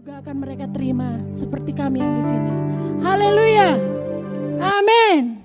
juga akan mereka terima seperti kami yang di sini. Haleluya. Amin.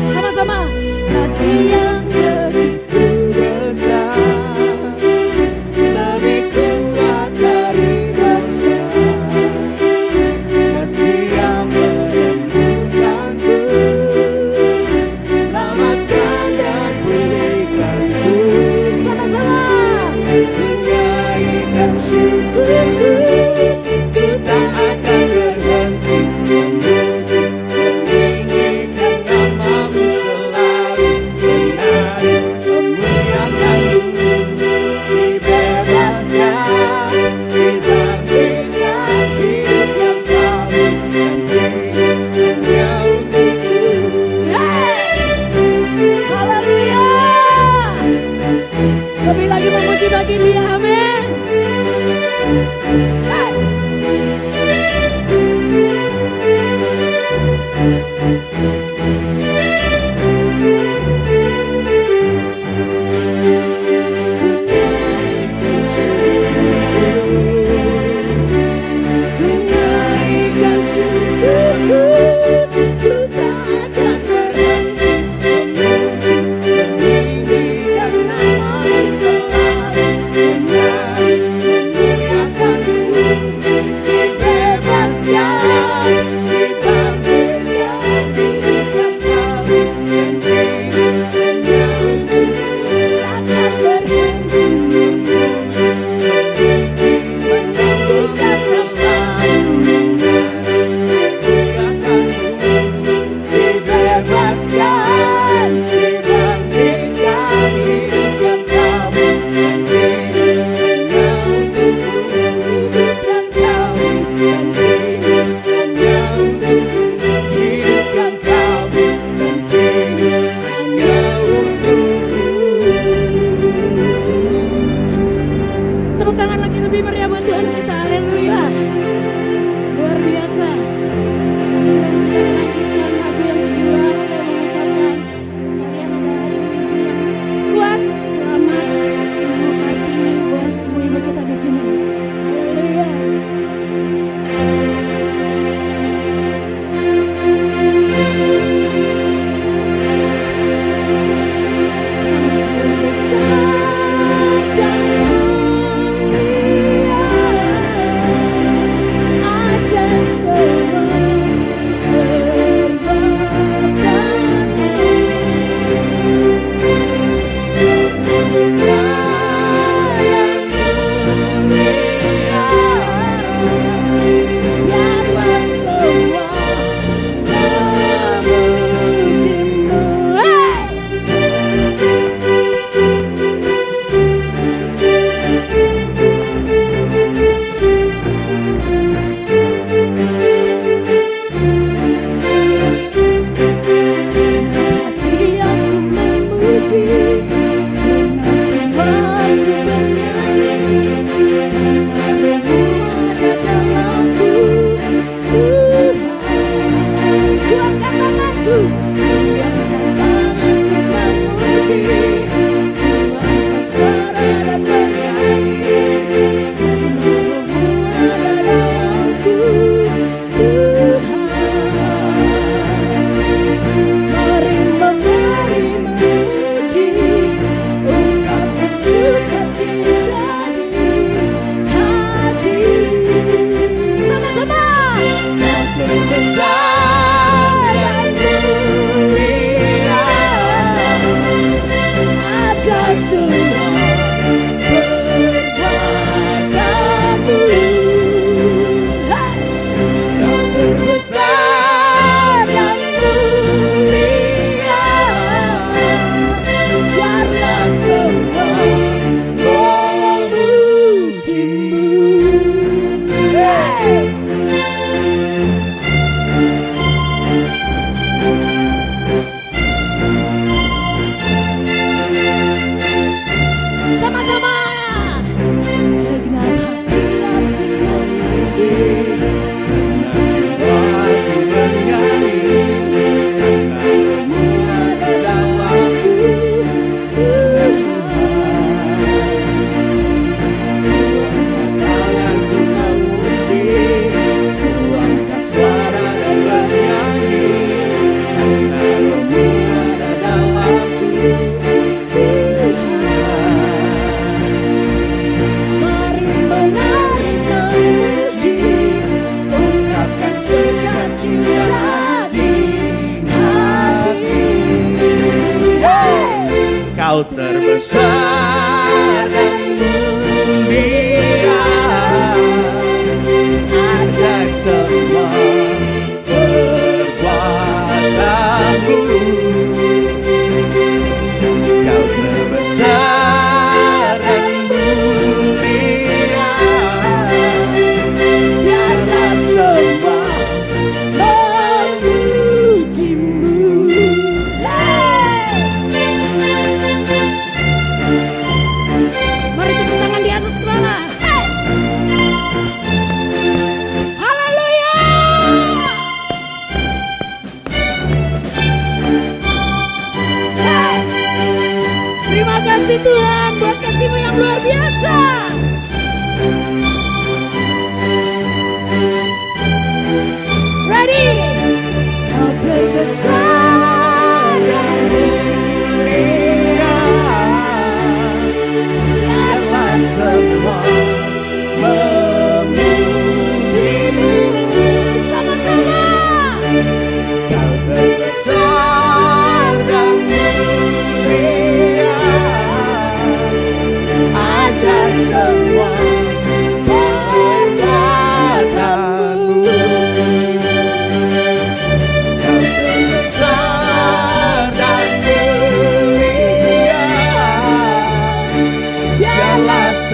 Ada semua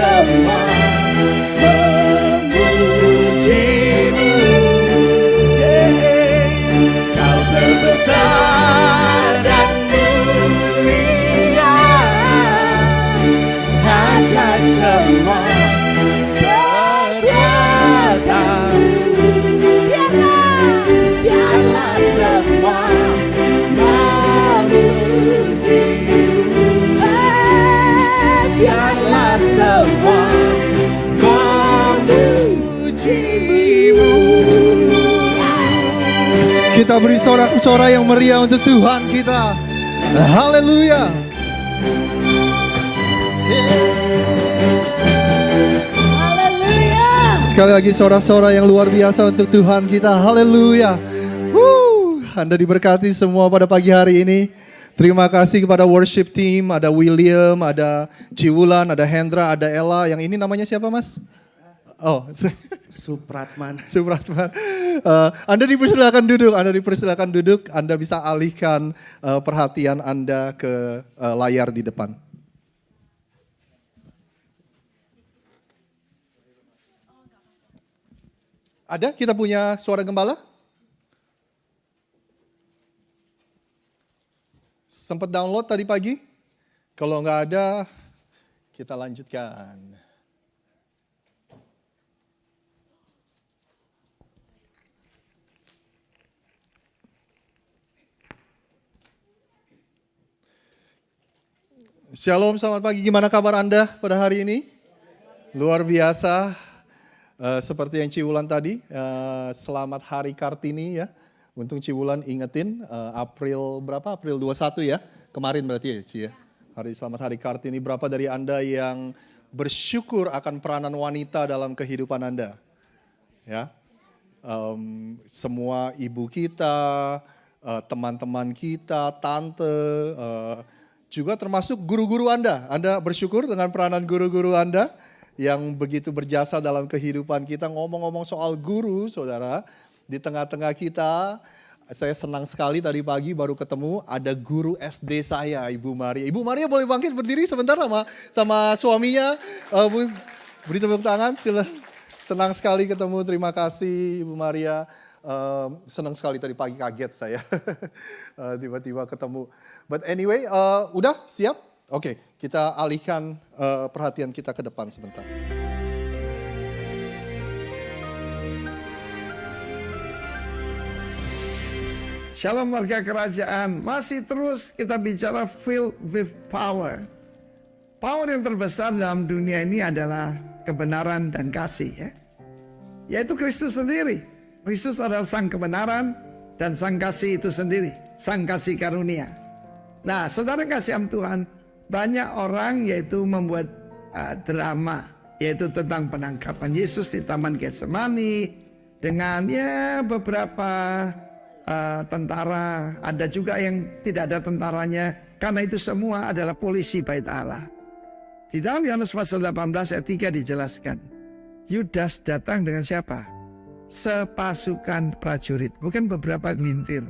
semua memujimu. Kau terbesar dan mulia, hajat semua perbuatan. Biarlah semua memujimu. Biarlah semua memujimu. Kita beri sorak-sorai yang meriah untuk Tuhan kita. Haleluya. Haleluya. Sekali lagi sorak-sorai yang luar biasa untuk Tuhan kita. Haleluya. Anda diberkati semua pada pagi hari ini. Terima kasih kepada worship team. Ada William, ada Ciwulan, ada Hendra, ada Ella. Yang ini namanya siapa, Mas? Oh, Supratman. Supratman. Anda dipersilakan duduk. Anda bisa alihkan perhatian Anda ke layar di depan. Ada? Kita punya suara gembala? Sempat download tadi pagi? Kalau nggak ada, kita lanjutkan. Shalom, selamat pagi. Gimana kabar Anda pada hari ini? Luar biasa. Seperti yang Ciwulan tadi, selamat Hari Kartini ya. Untung Ciwulan ingetin, April berapa? April 21 ya, kemarin berarti ya Ci ya. Selamat Hari Kartini. Berapa dari Anda yang bersyukur akan peranan wanita dalam kehidupan Anda? Ya, semua ibu kita, teman-teman kita, tante, juga termasuk guru-guru Anda. Anda bersyukur dengan peranan guru-guru Anda yang begitu berjasa dalam kehidupan kita. Ngomong-ngomong soal guru, saudara, di tengah-tengah kita, saya senang sekali tadi pagi baru ketemu ada guru SD saya, Ibu Maria. Ibu Maria boleh bangkit berdiri sebentar sama suaminya. Beri tepuk tangan, senang sekali ketemu, terima kasih Ibu Maria. Senang sekali tadi pagi, kaget saya tiba-tiba ketemu. But anyway, udah siap? Oke, kita alihkan perhatian kita ke depan sebentar. Shalom warga kerajaan, masih terus kita bicara filled with power. Power yang terbesar dalam dunia ini adalah kebenaran dan kasih ya. Yaitu Kristus sendiri. Kristus adalah sang kebenaran dan sang kasih itu sendiri. Sang kasih karunia. Nah saudara kasih Tuhan, banyak orang yaitu membuat drama. Yaitu tentang penangkapan Yesus di Taman Getsemani. Dengan ya beberapa tentara, ada juga yang tidak ada tentaranya, karena itu semua adalah polisi bait Allah. Di dalam Yohanes pasal 18 ayat 3 dijelaskan, Yudas datang dengan siapa? Sepasukan prajurit, bukan beberapa gelintir.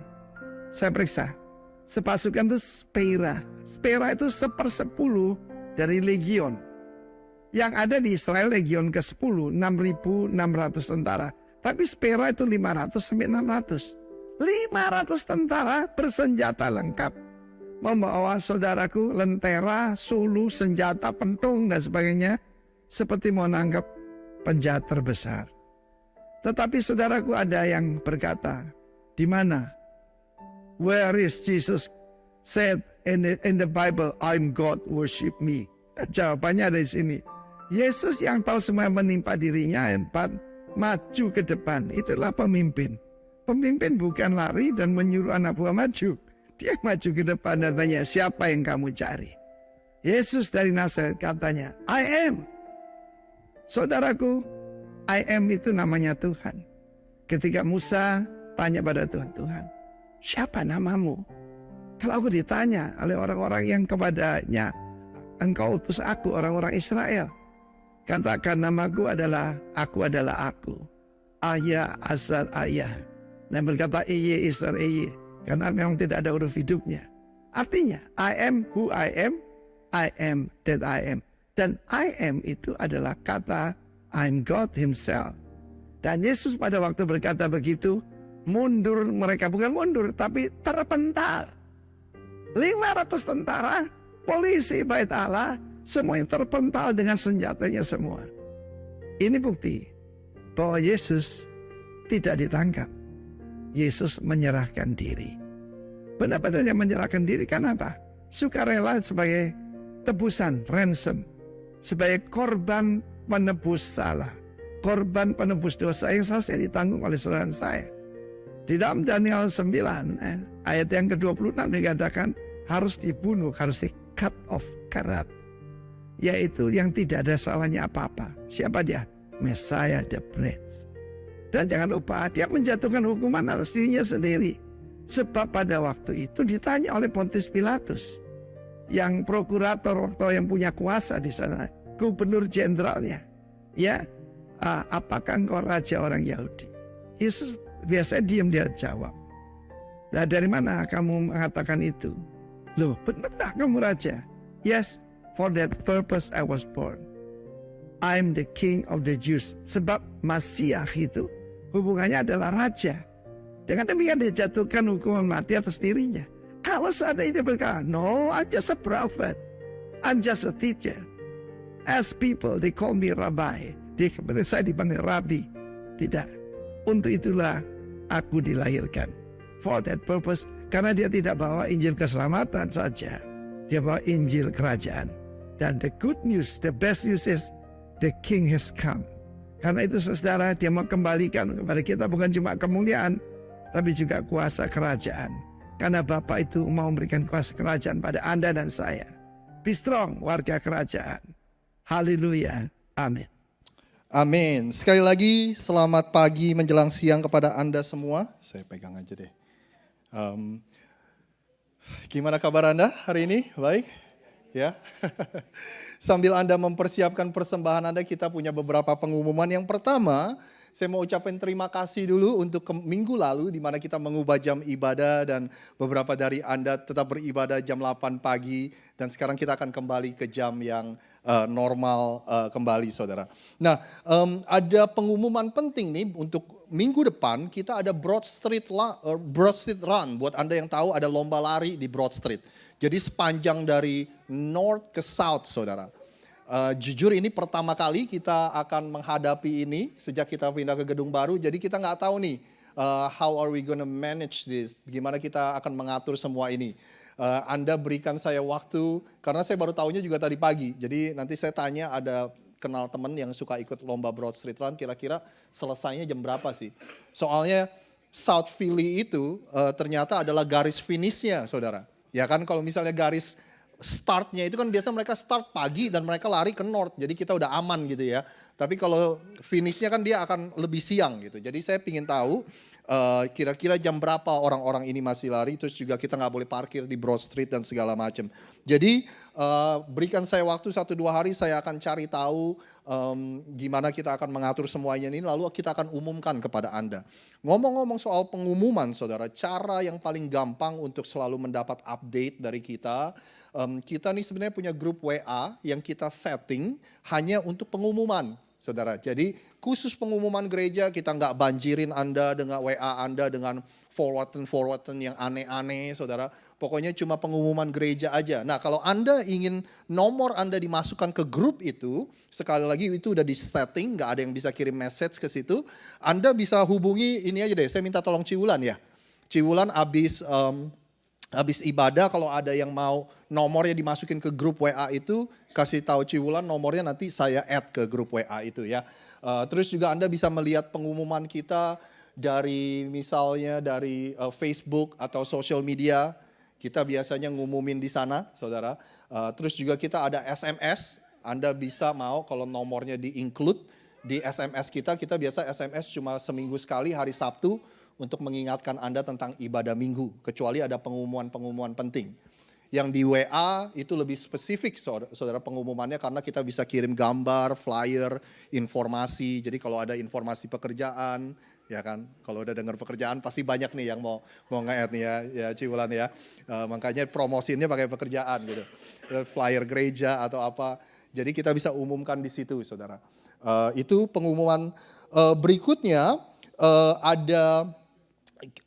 Saya periksa, sepasukan itu spera. Spera itu 1/10 dari legion. Yang ada di Israel legion ke-10, 6.600 tentara. Tapi spera itu 500 sampai 600. 500 tentara bersenjata lengkap. Membawa saudaraku lentera, sulu, senjata, pentung dan sebagainya. Seperti mau nangkap penjahat terbesar. Tetapi saudaraku ada yang berkata, di mana? Where is Jesus said in the Bible, I'm God, worship me. Jawabannya ada di sini. Yesus yang tahu semua yang menimpa dirinya, maju ke depan. Itulah pemimpin. Pemimpin bukan lari dan menyuruh anak buah maju. Dia maju ke depan dan tanya, siapa yang kamu cari? Yesus dari Nazaret katanya, I am. Saudaraku, I am itu namanya Tuhan. Ketika Musa tanya pada Tuhan, Tuhan, siapa namamu? Kalau aku ditanya oleh orang-orang yang kepadanya, engkau utus aku, orang-orang Israel. Katakan namaku adalah aku. Ayah, Azar, Ayah. Dan berkata Iye, Isar, Iye. Karena memang tidak ada huruf hidupnya. Artinya, I am who I am that I am. Dan I am itu adalah kata I'm God himself. Dan Yesus pada waktu berkata begitu, mundur mereka, bukan mundur tapi terpental. 500 tentara, polisi bait Allah, semuanya terpental dengan senjatanya semua. Ini bukti bahwa Yesus tidak ditangkap. Yesus menyerahkan diri. Benar-benar menyerahkan diri karena apa? Sukarela sebagai tebusan, ransom. Sebagai korban penebus salah. Korban penebus dosa yang seharusnya ditanggung oleh saudara saya. Di dalam Daniel 9 ayat yang ke-26 dikatakan harus dibunuh, harus di-cut off, karat. Yaitu yang tidak ada salahnya apa-apa. Siapa dia? Messiah the Prince. Dan jangan lupa dia menjatuhkan hukuman atas dirinya sendiri. Sebab pada waktu itu ditanya oleh Pontius Pilatus, yang prokurator atau yang punya kuasa di sana, gubernur jenderalnya, ya, apakah engkau raja orang Yahudi? Yesus biasanya diam, dia jawab. Nah, dari mana kamu mengatakan itu? Loh, benar tak kamu raja? Yes, for that purpose I was born. I'm the king of the Jews. Sebab Masiah itu hubungannya adalah raja. Dengan demikian dia jatuhkan hukuman mati atas dirinya. Kalau seandainya dia berkata, no, I'm just a prophet. I'm just a teacher. As people, they call me rabbi. Saya dipanggil rabi. Tidak. Untuk itulah aku dilahirkan. For that purpose. Karena dia tidak bawa Injil keselamatan saja. Dia bawa Injil kerajaan. Dan the good news, the best news is the king has come. Karena itu saudara, dia mau kembalikan kepada kita bukan cuma kemuliaan, tapi juga kuasa kerajaan. Karena Bapa itu mau memberikan kuasa kerajaan pada Anda dan saya. Be strong, warga kerajaan. Haleluya. Amin. Amin. Sekali lagi selamat pagi menjelang siang kepada Anda semua. Saya pegang aja deh. Gimana kabar Anda hari ini? Baik? Ya. Sambil Anda mempersiapkan persembahan Anda, kita punya beberapa pengumuman. Yang pertama, saya mau ucapin terima kasih dulu untuk minggu lalu di mana kita mengubah jam ibadah dan beberapa dari Anda tetap beribadah jam 8 pagi dan sekarang kita akan kembali ke jam yang normal kembali saudara. Nah, ada pengumuman penting nih untuk minggu depan kita ada Broad Street Run. Buat Anda yang tahu ada lomba lari di Broad Street. Jadi sepanjang dari north ke south saudara. Jujur ini pertama kali kita akan menghadapi ini sejak kita pindah ke gedung baru. Jadi kita nggak tahu nih how are we gonna manage this. Gimana kita akan mengatur semua ini. Anda berikan saya waktu karena saya baru tahunya juga tadi pagi. Jadi nanti saya tanya ada kenal teman yang suka ikut lomba Broad Street Run. Kira-kira selesainya jam berapa sih? Soalnya South Philly itu ternyata adalah garis finishnya saudara. Ya kan kalau misalnya garis startnya itu kan biasa mereka start pagi dan mereka lari ke north. Jadi kita udah aman gitu ya. Tapi kalau finishnya kan dia akan lebih siang gitu. Jadi saya ingin tahu kira-kira jam berapa orang-orang ini masih lari. Terus juga kita nggak boleh parkir di Broad Street dan segala macam. Jadi berikan saya waktu 1-2 hari saya akan cari tahu gimana kita akan mengatur semuanya ini. Lalu kita akan umumkan kepada Anda. Ngomong-ngomong soal pengumuman saudara. Cara yang paling gampang untuk selalu mendapat update dari kita. Kita nih sebenarnya punya grup WA yang kita setting hanya untuk pengumuman, saudara. Jadi khusus pengumuman gereja kita nggak banjirin Anda dengan WA Anda dengan forwardan yang aneh-aneh, saudara. Pokoknya cuma pengumuman gereja aja. Nah kalau Anda ingin nomor Anda dimasukkan ke grup itu, sekali lagi itu udah di setting, nggak ada yang bisa kirim message ke situ. Anda bisa hubungi ini aja deh, saya minta tolong Ciwulan ya. Ciwulan habis ibadah kalau ada yang mau nomornya dimasukin ke grup WA itu, kasih tahu Ciwulan nomornya nanti saya add ke grup WA itu ya. Terus juga Anda bisa melihat pengumuman kita dari misalnya dari Facebook atau social media. Kita biasanya ngumumin di sana saudara. Terus juga kita ada SMS. Anda bisa mau kalau nomornya di-include di SMS kita biasa SMS cuma seminggu sekali hari Sabtu. Untuk mengingatkan Anda tentang ibadah minggu. Kecuali ada pengumuman-pengumuman penting. Yang di WA itu lebih spesifik saudara pengumumannya. Karena kita bisa kirim gambar, flyer, informasi. Jadi kalau ada informasi pekerjaan. Ya kan, kalau udah dengar pekerjaan pasti banyak nih yang mau nge-add nih ya Ciwulan ya. Makanya promosinya pakai pekerjaan gitu. Flyer gereja atau apa. Jadi kita bisa umumkan di situ, saudara. Itu pengumuman berikutnya. Ada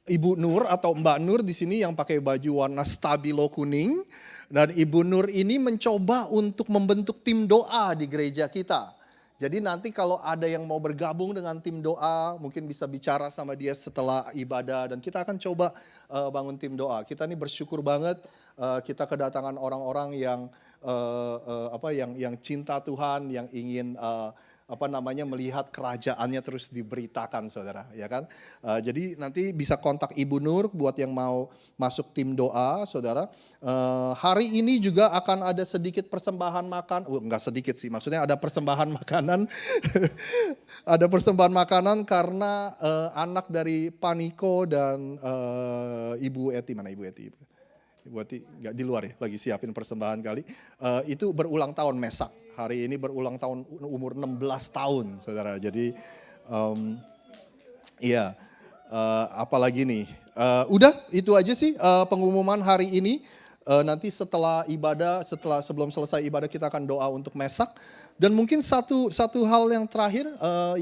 Ibu Nur atau Mbak Nur di sini yang pakai baju warna stabilo kuning. Dan Ibu Nur ini mencoba untuk membentuk tim doa di gereja kita. Jadi nanti kalau ada yang mau bergabung dengan tim doa, mungkin bisa bicara sama dia setelah ibadah. Dan kita akan coba bangun tim doa. Kita ini bersyukur banget kita kedatangan orang-orang yang yang cinta Tuhan, yang ingin melihat kerajaannya terus diberitakan, saudara, ya kan? Jadi nanti bisa kontak Ibu Nur buat yang mau masuk tim doa, saudara. Hari ini juga akan ada sedikit persembahan makan, enggak sedikit sih, maksudnya ada persembahan makanan, ada persembahan makanan karena anak dari Paniko dan Ibu Eti, mana Ibu Eti? Ibu Eti nggak di luar ya, lagi siapin persembahan kali. Itu berulang tahun Mesak. Hari ini berulang tahun umur 16 tahun, saudara. Jadi, apalagi nih. Udah, itu aja sih pengumuman hari ini. Nanti setelah ibadah, sebelum selesai ibadah kita akan doa untuk Mesak. Dan mungkin satu hal yang terakhir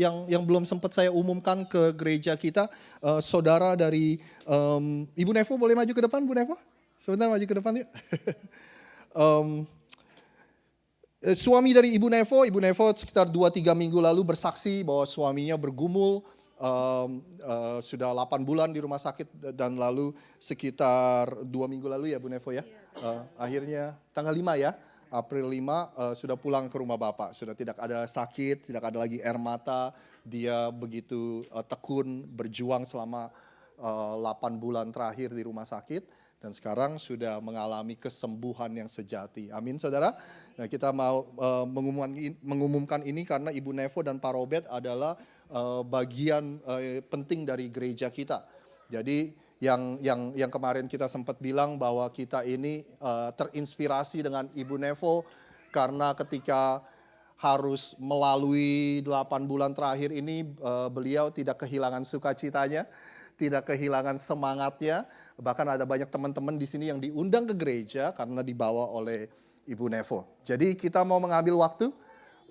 yang belum sempat saya umumkan ke gereja kita, saudara dari Ibu Nevo boleh maju ke depan, Bu Nevo? Sebentar maju ke depan yuk. Suami dari Ibu Nevo sekitar 2-3 minggu lalu bersaksi bahwa suaminya bergumul sudah 8 bulan di rumah sakit dan lalu sekitar 2 minggu lalu ya Bu Nevo ya. Akhirnya tanggal 5 ya, April 5 sudah pulang ke rumah Bapak. Sudah tidak ada sakit, tidak ada lagi air mata. Dia begitu tekun berjuang selama 8 bulan terakhir di rumah sakit. Dan sekarang sudah mengalami kesembuhan yang sejati. Amin, saudara. Nah, kita mau mengumumkan ini karena Ibu Nevo dan Pak Robert adalah bagian penting dari gereja kita. Jadi yang kemarin kita sempat bilang bahwa kita ini terinspirasi dengan Ibu Nevo karena ketika harus melalui 8 bulan terakhir ini beliau tidak kehilangan sukacitanya, tidak kehilangan semangatnya. Bahkan ada banyak teman-teman di sini yang diundang ke gereja karena dibawa oleh Ibu Nevo. Jadi kita mau mengambil waktu,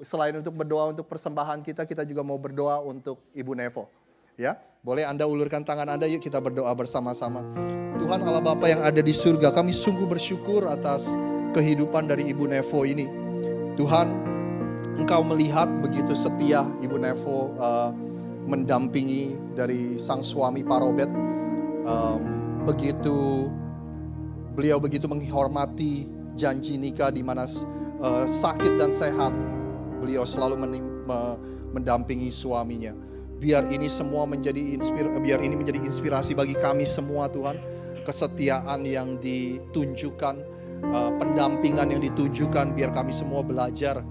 selain untuk berdoa untuk persembahan kita juga mau berdoa untuk Ibu Nevo. Ya, boleh Anda ulurkan tangan Anda, yuk kita berdoa bersama-sama. Tuhan Allah Bapa yang ada di surga, kami sungguh bersyukur atas kehidupan dari Ibu Nevo ini. Tuhan, Engkau melihat begitu setia Ibu Nevo mendampingi dari sang suami Pak Robert. Beliau begitu menghormati janji nikah di mana sakit dan sehat beliau selalu mendampingi suaminya. Biar ini menjadi inspirasi bagi kami semua, Tuhan. Kesetiaan yang ditunjukkan, pendampingan yang ditunjukkan, biar kami semua belajar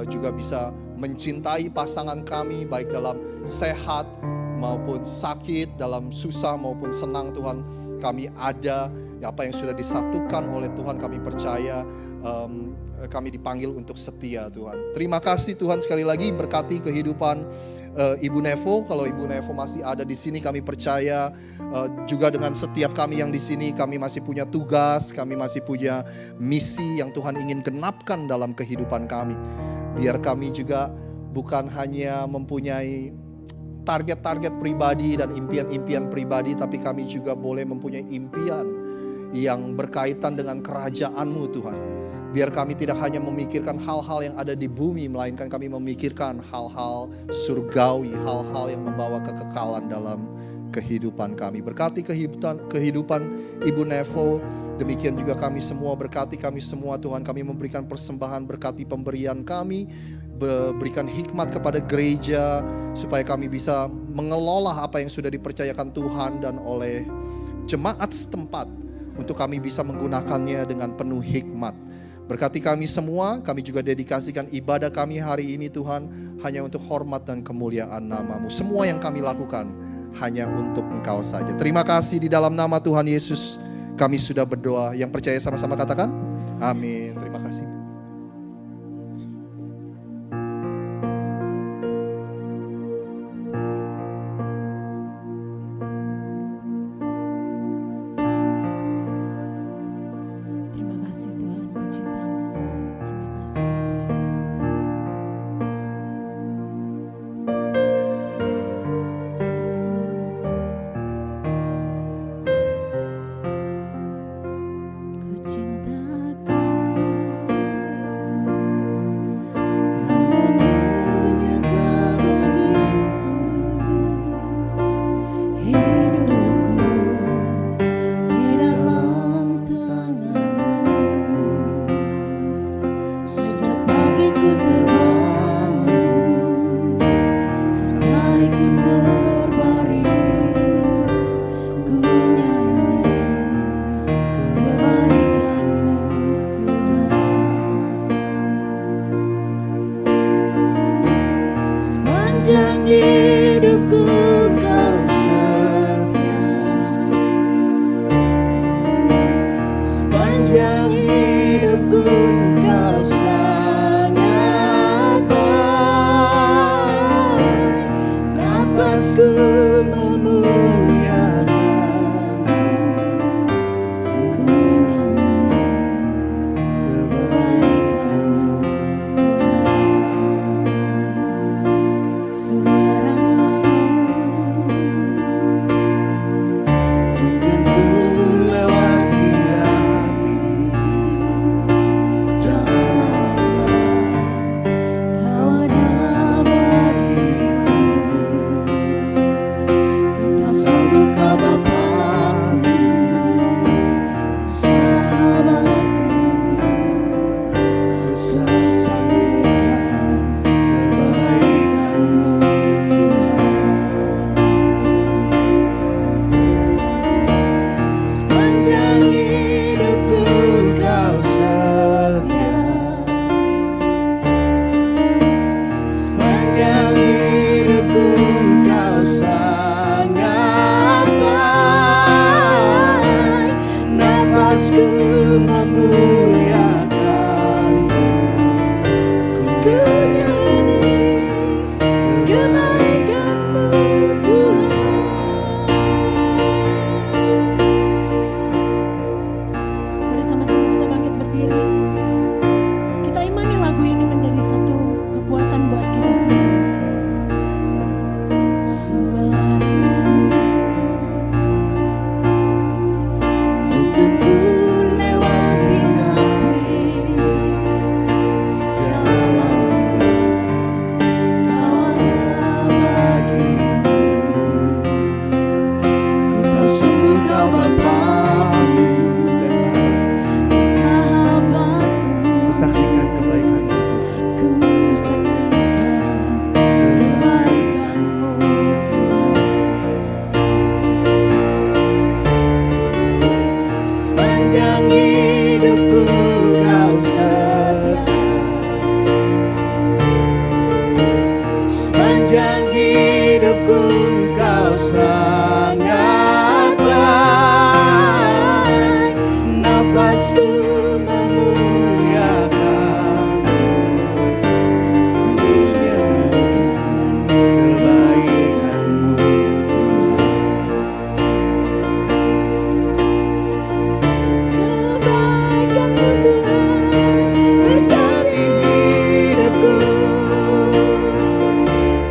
juga bisa mencintai pasangan kami baik dalam sehat maupun sakit, dalam susah maupun senang. Tuhan, kami ada apa yang sudah disatukan oleh Tuhan, kami percaya kami dipanggil untuk setia, Tuhan. Terima kasih Tuhan, sekali lagi berkati kehidupan Ibu Nevo. Kalau Ibu Nevo masih ada di sini, kami percaya juga dengan setiap kami yang di sini, kami masih punya tugas, kami masih punya misi yang Tuhan ingin genapkan dalam kehidupan kami. Biar kami juga bukan hanya mempunyai target-target pribadi dan impian-impian pribadi, tapi kami juga boleh mempunyai impian yang berkaitan dengan kerajaan-Mu, Tuhan. Biar kami tidak hanya memikirkan hal-hal yang ada di bumi, melainkan kami memikirkan hal-hal surgawi, hal-hal yang membawa kekekalan dalam kehidupan kami. Berkati kehidupan Ibu Nevo, demikian juga kami semua, berkati kami semua Tuhan. Kami memberikan persembahan, berkati pemberian kami, berikan hikmat kepada gereja supaya kami bisa mengelola apa yang sudah dipercayakan Tuhan dan oleh jemaat setempat untuk kami bisa menggunakannya dengan penuh hikmat. Berkati kami semua, kami juga dedikasikan ibadah kami hari ini Tuhan hanya untuk hormat dan kemuliaan nama-Mu. Semua yang kami lakukan hanya untuk Engkau saja. Terima kasih, di dalam nama Tuhan Yesus kami sudah berdoa. Yang percaya sama-sama katakan amin. Terima kasih. Terima kasih Tuhan, puji Tuhan. Terima kasih Tuhan. hidupku Kau setia, sepanjang hidupku Kau sangat baik. Nafasku memuliakan-Mu, ku nyanyi kebaikan-Mu Tuhan. Suara-Mu tuntunku lewati api, jalanlah Kau ada bagiku. Ku tak sanggup Kau Bapa-Ku, sahabatku, ku saksikan kebaikan-Mu Tuhan. Sepanjang hidupku Kau setia, sepanjang hidupku Kau sangat baik. Nafasku memuliakan-Mu, ku nyanyi kebaikan-Mu Tuhan. Mari sama-sama kita bangkit berdiri. Kita imani lagu ini menjadi satu kekuatan buat kita semua. Suara-Mu tuntunku lewati api, jalanlah Kau ada bagiku. Ku tahu sungguh Kau Bapa-Ku dan sahabatku, ku saksikan kebaikan-Mu. ku saksikan kebaikan-Mu Tuhan. Sepanjang hidupku Kau setia, sepanjang hidupku Kau sangat baik. Nafasku memuliakan-Mu, ku nyanyikan kebaikan-Mu Tuhan. Kebaikan-Mu Tuhan berkati hidupku.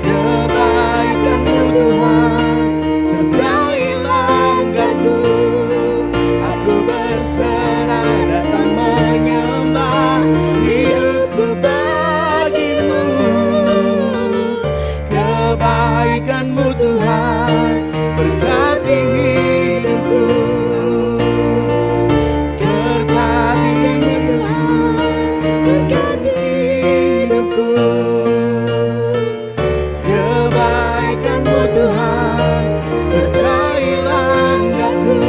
Kebaikan-Mu Tuhan sertai langkahku. Aku berserah datang menyembah, hidupku bagi-Mu. Kebaikan-Mu Tuhan berkati hidupku. Berkati-Mu Tuhan, berkati hidupku. Kebaikan-Mu Tuhan sertai langkahku.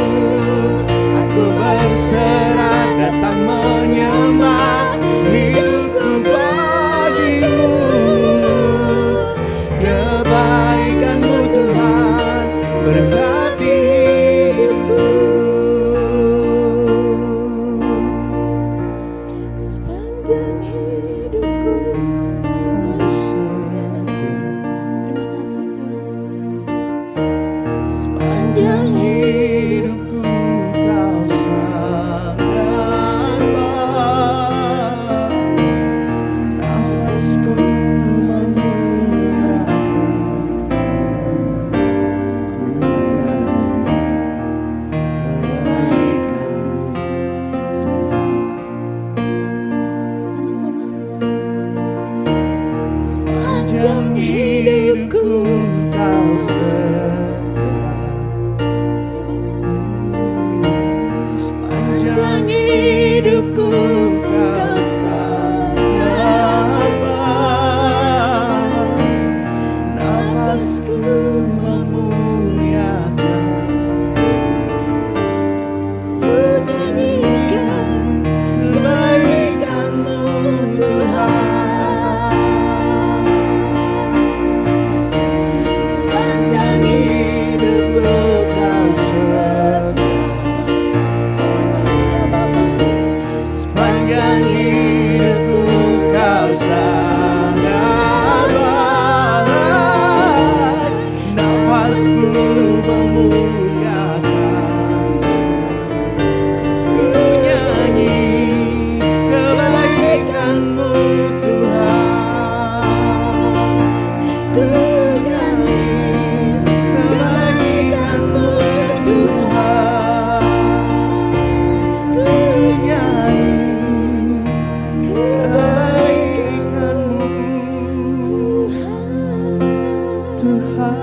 Aku berserah datang menyembah, hidupku bagi-Mu. Kebaikan-Mu Tuhan berkati hidupku. Sepanjang hidupku Kau setia. Terima kasih Tuhan. Sepanjang hidupku Kau sangat baik. Nafasku memuliakan-Mu, ku nyanyi kebaikan-Mu Tuhan. Sama-sama. Sepanjang hidupku Kau setia, sepanjang hidupku Kau sangat baik. Nafasku memuliakan-Mu, ku nyanyikan kebaikan-Mu Tuhan. ku nyanyi kebaikan-Mu Tuhan, ku nyanyi kebaikan-Mu Tuhan.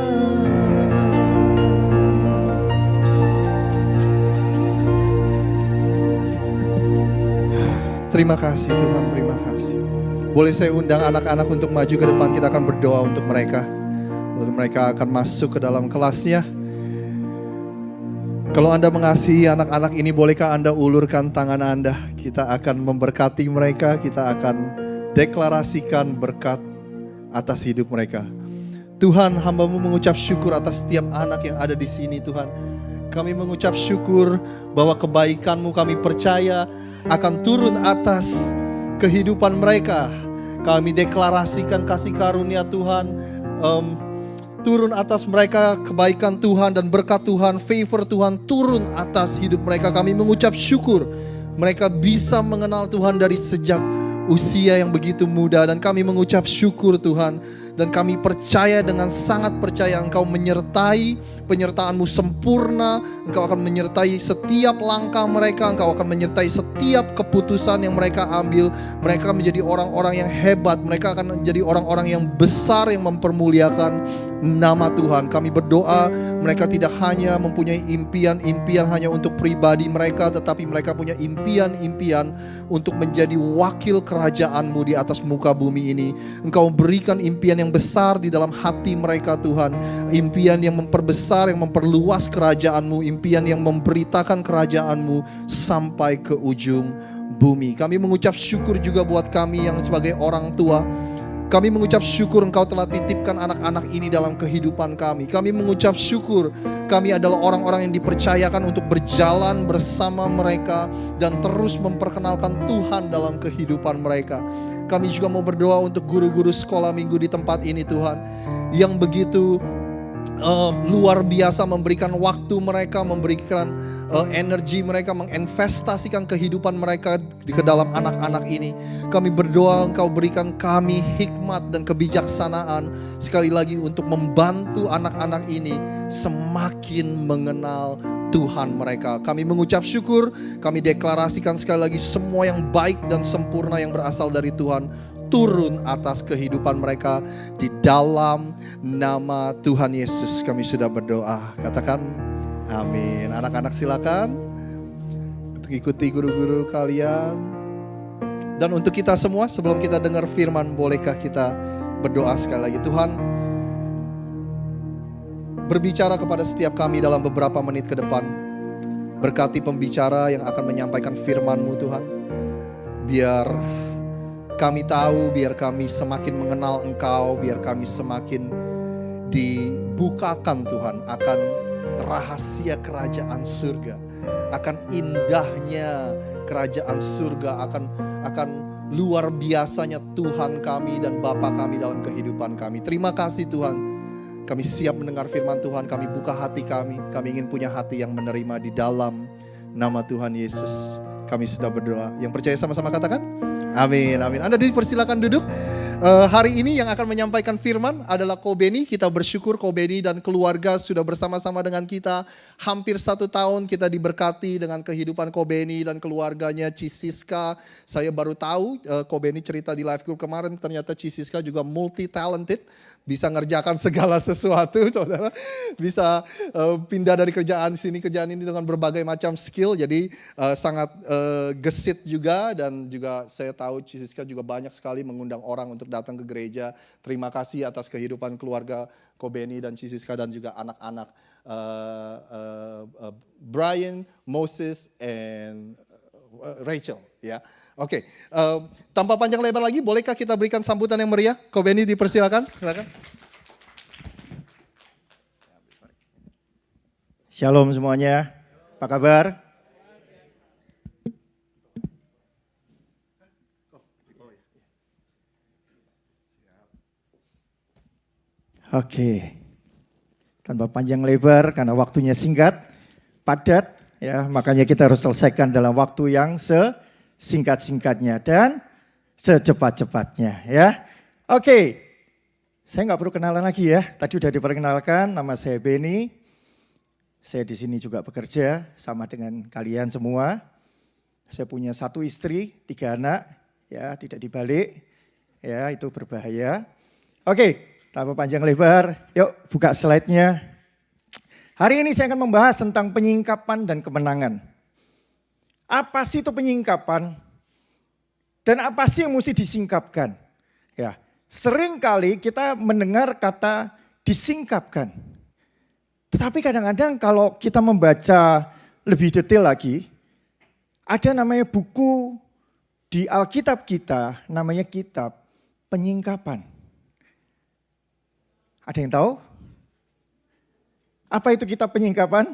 Terima kasih Tuhan, terima kasih. Boleh saya undang anak-anak untuk maju ke depan, kita akan berdoa untuk mereka. Lalu mereka akan masuk ke dalam kelasnya. Kalau Anda mengasihi anak-anak ini, bolehkah Anda ulurkan tangan Anda? Kita akan memberkati mereka, kita akan deklarasikan berkat atas hidup mereka. Tuhan, hamba-Mu mengucap syukur atas setiap anak yang ada di sini Tuhan. Kami mengucap syukur bahwa kebaikan-Mu kami percaya akan turun atas kehidupan mereka. Kami deklarasikan kasih karunia Tuhan turun atas mereka, kebaikan Tuhan dan berkat Tuhan, favor Tuhan turun atas hidup mereka. Kami mengucap syukur mereka bisa mengenal Tuhan dari sejak usia yang begitu muda. Dan kami mengucap syukur Tuhan, dan kami percaya, dengan sangat percaya Engkau menyertai, penyertaan-Mu sempurna. Engkau akan menyertai setiap langkah mereka, Engkau akan menyertai setiap keputusan yang mereka ambil. Mereka menjadi orang-orang yang hebat, mereka akan menjadi orang-orang yang besar yang mempermuliakan nama Tuhan. Kami berdoa mereka tidak hanya mempunyai impian-impian hanya untuk pribadi mereka, tetapi mereka punya impian-impian untuk menjadi wakil kerajaan-Mu di atas muka bumi ini. Engkau berikan impian yang besar di dalam hati mereka Tuhan. Impian yang memperbesar, yang memperluas kerajaan-Mu. Impian yang memberitakan kerajaan-Mu sampai ke ujung bumi. Kami mengucap syukur juga buat kami yang sebagai orang tua. Kami mengucap syukur Engkau telah titipkan anak-anak ini dalam kehidupan kami. Kami mengucap syukur kami adalah orang-orang yang dipercayakan untuk berjalan bersama mereka dan terus memperkenalkan Tuhan dalam kehidupan mereka. Kami juga mau berdoa untuk guru-guru sekolah minggu di tempat ini Tuhan, yang begitu luar biasa memberikan waktu mereka, memberikan energi mereka, menginvestasikan kehidupan mereka ke dalam anak-anak ini. Kami berdoa Engkau berikan kami hikmat dan kebijaksanaan sekali lagi untuk membantu anak-anak ini semakin mengenal Tuhan mereka. Kami mengucap syukur, kami deklarasikan sekali lagi semua yang baik dan sempurna yang berasal dari Tuhan turun atas kehidupan mereka di dalam nama Tuhan Yesus. Kami sudah berdoa. Katakan amin. Anak-anak silakan untuk ikuti guru-guru kalian. Dan untuk kita semua, sebelum kita dengar firman, bolehkah kita berdoa sekali lagi? Tuhan, berbicara kepada setiap kami dalam beberapa menit ke depan. Berkati pembicara yang akan menyampaikan firman-Mu Tuhan. Biar kami tahu, biar kami semakin mengenal Engkau, biar kami semakin dibukakan Tuhan akan rahasia kerajaan surga, akan indahnya kerajaan surga, akan luar biasanya Tuhan kami dan Bapa kami dalam kehidupan kami. Terima kasih Tuhan, kami siap mendengar firman Tuhan, kami buka hati kami ingin punya hati yang menerima di dalam nama Tuhan Yesus. Kami sudah berdoa. Yang percaya sama-sama katakan amin, amin. Anda dipersilakan duduk. Hari ini yang akan menyampaikan firman adalah Ko Beni. Kita bersyukur Ko Beni dan keluarga sudah bersama-sama dengan kita. Hampir 1 tahun kita diberkati dengan kehidupan Ko Beni dan keluarganya. Cisiska, saya baru tahu Ko Beni cerita di live group kemarin, ternyata Cisiska juga multi-talented. Bisa ngerjakan segala sesuatu, saudara. Bisa pindah dari kerjaan sini, kerjaan ini dengan berbagai macam skill. Jadi sangat gesit juga. Dan juga saya tahu Cisiska juga banyak sekali mengundang orang untuk datang ke gereja. Terima kasih atas kehidupan keluarga Ko Beni dan Cisiska dan juga anak-anak Brian, Moses, and Rachel. Ya. Oke, tanpa panjang lebar lagi, bolehkah kita berikan sambutan yang meriah? Ko Beni dipersilakan, silakan. Shalom semuanya, apa kabar? Oke, tanpa panjang lebar karena waktunya singkat, padat, ya makanya kita harus selesaikan dalam waktu yang singkat-singkatnya dan secepat-cepatnya ya. Oke, Saya nggak perlu kenalan lagi ya. Tadi udah diperkenalkan, nama saya Benny. Saya di sini juga bekerja sama dengan kalian semua. Saya punya 1 istri, 3 anak, ya tidak dibalik, ya itu berbahaya. Oke, tanpa panjang lebar, yuk buka slide-nya. Hari ini saya akan membahas tentang penyingkapan dan kemenangan. Apa sih itu penyingkapan? Dan apa sih yang mesti disingkapkan? Ya, sering kali kita mendengar kata disingkapkan. Tetapi kadang-kadang kalau kita membaca lebih detail lagi, ada namanya buku di Alkitab kita, namanya kitab penyingkapan. Ada yang tahu? Apa itu kitab penyingkapan?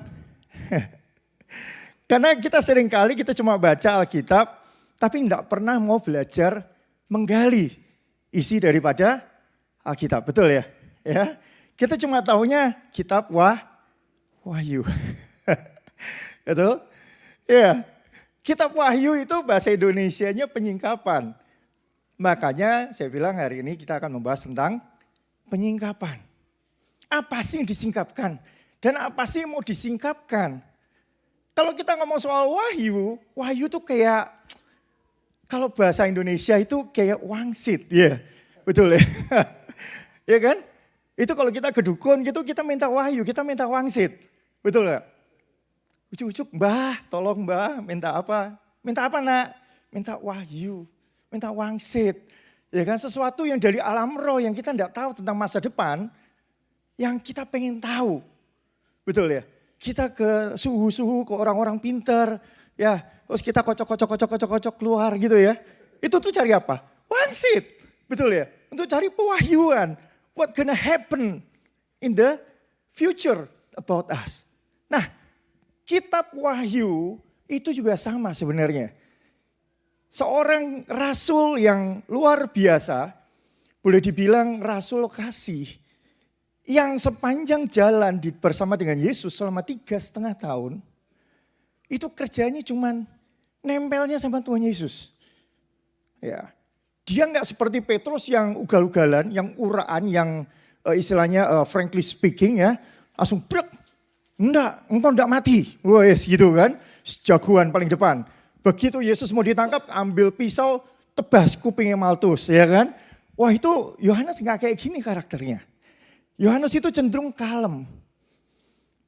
Karena kita sering kali kita cuma baca Alkitab, tapi tidak pernah mau belajar menggali isi daripada Alkitab, betul ya? Ya, kita cuma tahunya kitab Wahyu, betul? Ya, kitab Wahyu itu bahasa Indonesianya penyingkapan. Makanya saya bilang hari ini kita akan membahas tentang penyingkapan. Apa sih yang disingkapkan? Dan apa sih yang mau disingkapkan? Kalau kita ngomong soal Wahyu itu kayak, kalau bahasa Indonesia itu kayak wangsit, ya, betul ya, ya kan? Itu kalau kita ke dukun gitu kita minta wahyu, kita minta wangsit, betul ya? Ujuk-ujuk, Mbah, tolong Mbah, minta apa? Minta apa nak? Minta wahyu, minta wangsit, ya kan? Sesuatu yang dari alam roh yang kita tidak tahu tentang masa depan, yang kita pengen tahu, betul ya? Kita ke suhu-suhu, ke orang-orang pintar, ya. Terus kita kocok keluar gitu ya. Itu tuh cari apa? Wangsit. Betul ya? Untuk cari pewahyuan. What gonna happen in the future about us. Nah, kitab Wahyu itu juga sama sebenarnya. Seorang rasul yang luar biasa, boleh dibilang rasul kasih, yang sepanjang jalan bersama dengan Yesus selama 3,5 tahun, itu kerjanya cuman nempelnya sama Tuhan Yesus. Ya, dia nggak seperti Petrus yang ugal-ugalan, yang uraan, yang istilahnya frankly speaking ya, langsung brek. Enggak, engkau enggak mati. Wes gitu kan, jagoan paling depan. Begitu Yesus mau ditangkap, ambil pisau, tebas kupingnya Maltus, ya kan. Wah itu Yohanes nggak kayak gini karakternya. Yohanes itu cenderung kalem.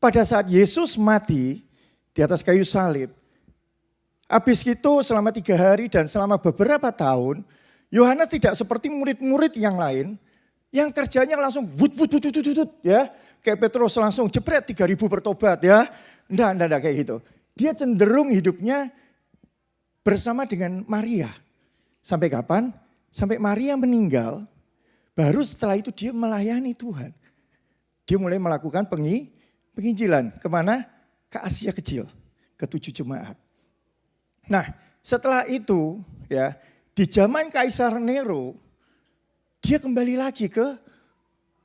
Pada saat Yesus mati di atas kayu salib, habis itu selama 3 hari dan selama beberapa tahun, Yohanes tidak seperti murid-murid yang lain, yang kerjanya langsung ya. Kayak Petrus langsung jepret 3.000 bertobat ya. Enggak kayak gitu. Dia cenderung hidupnya bersama dengan Maria. Sampai kapan? Sampai Maria meninggal, baru setelah itu dia melayani Tuhan. Dia mulai melakukan penginjilan. Kemana? Ke Asia Kecil, ke 7 jemaat. Nah, setelah itu ya, di zaman Kaisar Nero, dia kembali lagi ke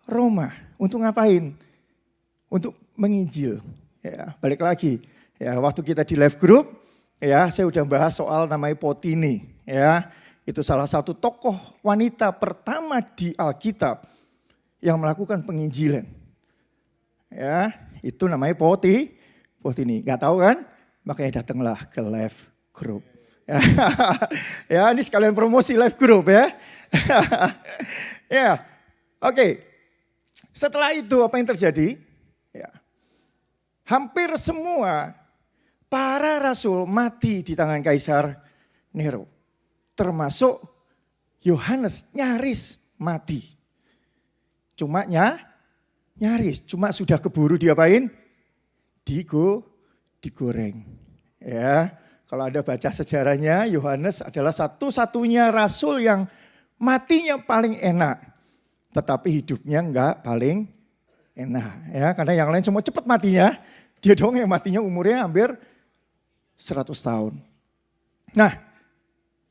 Roma untuk ngapain? Untuk menginjil. Ya, balik lagi. Ya, waktu kita di live group, ya, saya udah bahas soal namanya Potini, ya. Itu salah satu tokoh wanita pertama di Alkitab yang melakukan penginjilan. Ya, itu namanya Potini. Gak tahu kan? Makanya datanglah ke live group. Ya, ini sekalian promosi live group ya. Ya, oke. Setelah itu apa yang terjadi? Ya, hampir semua para rasul mati di tangan Kaisar Nero. Termasuk Yohanes nyaris mati. Cuma nyaris, cuma sudah keburu diapain? Digoreng. Ya. Kalau Anda baca sejarahnya, Yohanes adalah satu-satunya rasul yang matinya paling enak. Tetapi hidupnya enggak paling enak. Ya, karena yang lain semua cepat matinya. Dia dong yang matinya umurnya hampir 100 tahun. Nah,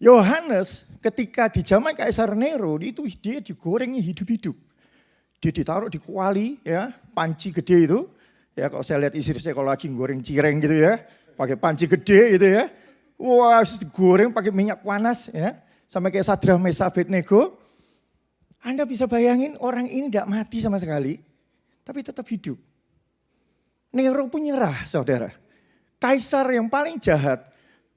Yohanes ketika di zaman Kaisar Nero itu dia digorengnya hidup-hidup. Dia ditaruh di kuali ya, panci gede itu. Ya kalau saya lihat istri saya kalau lagi goreng cireng gitu ya. Pakai panci gede gitu ya. Wah, goreng pakai minyak panas ya. Sampai kayak Sadrah, Mesah, Abednego. Anda bisa bayangin orang ini tidak mati sama sekali, tapi tetap hidup. Nero pun nyerah, saudara. Kaisar yang paling jahat,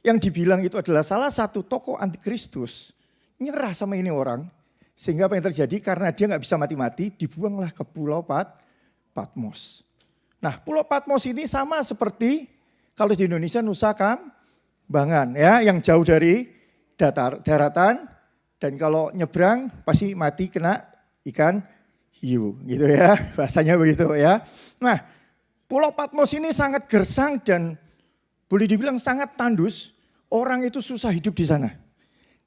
yang dibilang itu adalah salah satu tokoh antikristus, nyerah sama ini orang. Sehingga apa yang terjadi? Karena dia nggak bisa mati-mati, dibuanglah ke Pulau Patmos. Nah, Pulau Patmos ini sama seperti kalau di Indonesia Nusa Kambangan, ya, yang jauh dari daratan, dan kalau nyebrang pasti mati kena ikan hiu, gitu ya, bahasanya begitu ya. Nah, Pulau Patmos ini sangat gersang dan boleh dibilang sangat tandus. Orang itu susah hidup di sana.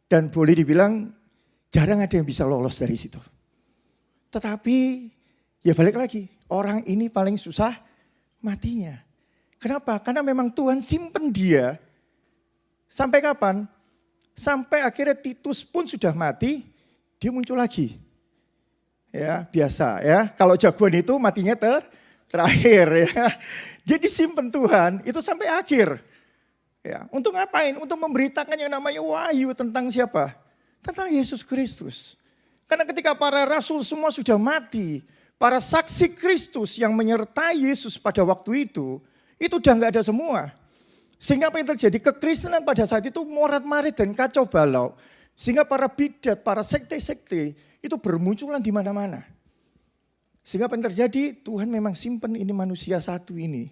Dan boleh dibilang jarang ada yang bisa lolos dari situ. Tetapi ya balik lagi, orang ini paling susah matinya. Kenapa? Karena memang Tuhan simpen dia. Sampai kapan? Sampai akhirnya Titus pun sudah mati, dia muncul lagi. Ya, biasa ya. Kalau jagoan itu matinya terakhir ya. Jadi simpen Tuhan itu sampai akhir. Ya, untuk ngapain? Untuk memberitakan yang namanya wahyu tentang siapa? Tentang Yesus Kristus. Karena ketika para rasul semua sudah mati, para saksi Kristus yang menyertai Yesus pada waktu itu udah nggak ada semua. Sehingga apa yang terjadi? Kekristenan pada saat itu morat-marit dan kacau balau. Sehingga para bidat, para sekte-sekte itu bermunculan di mana-mana. Sehingga apa yang terjadi? Tuhan memang simpen ini manusia satu ini.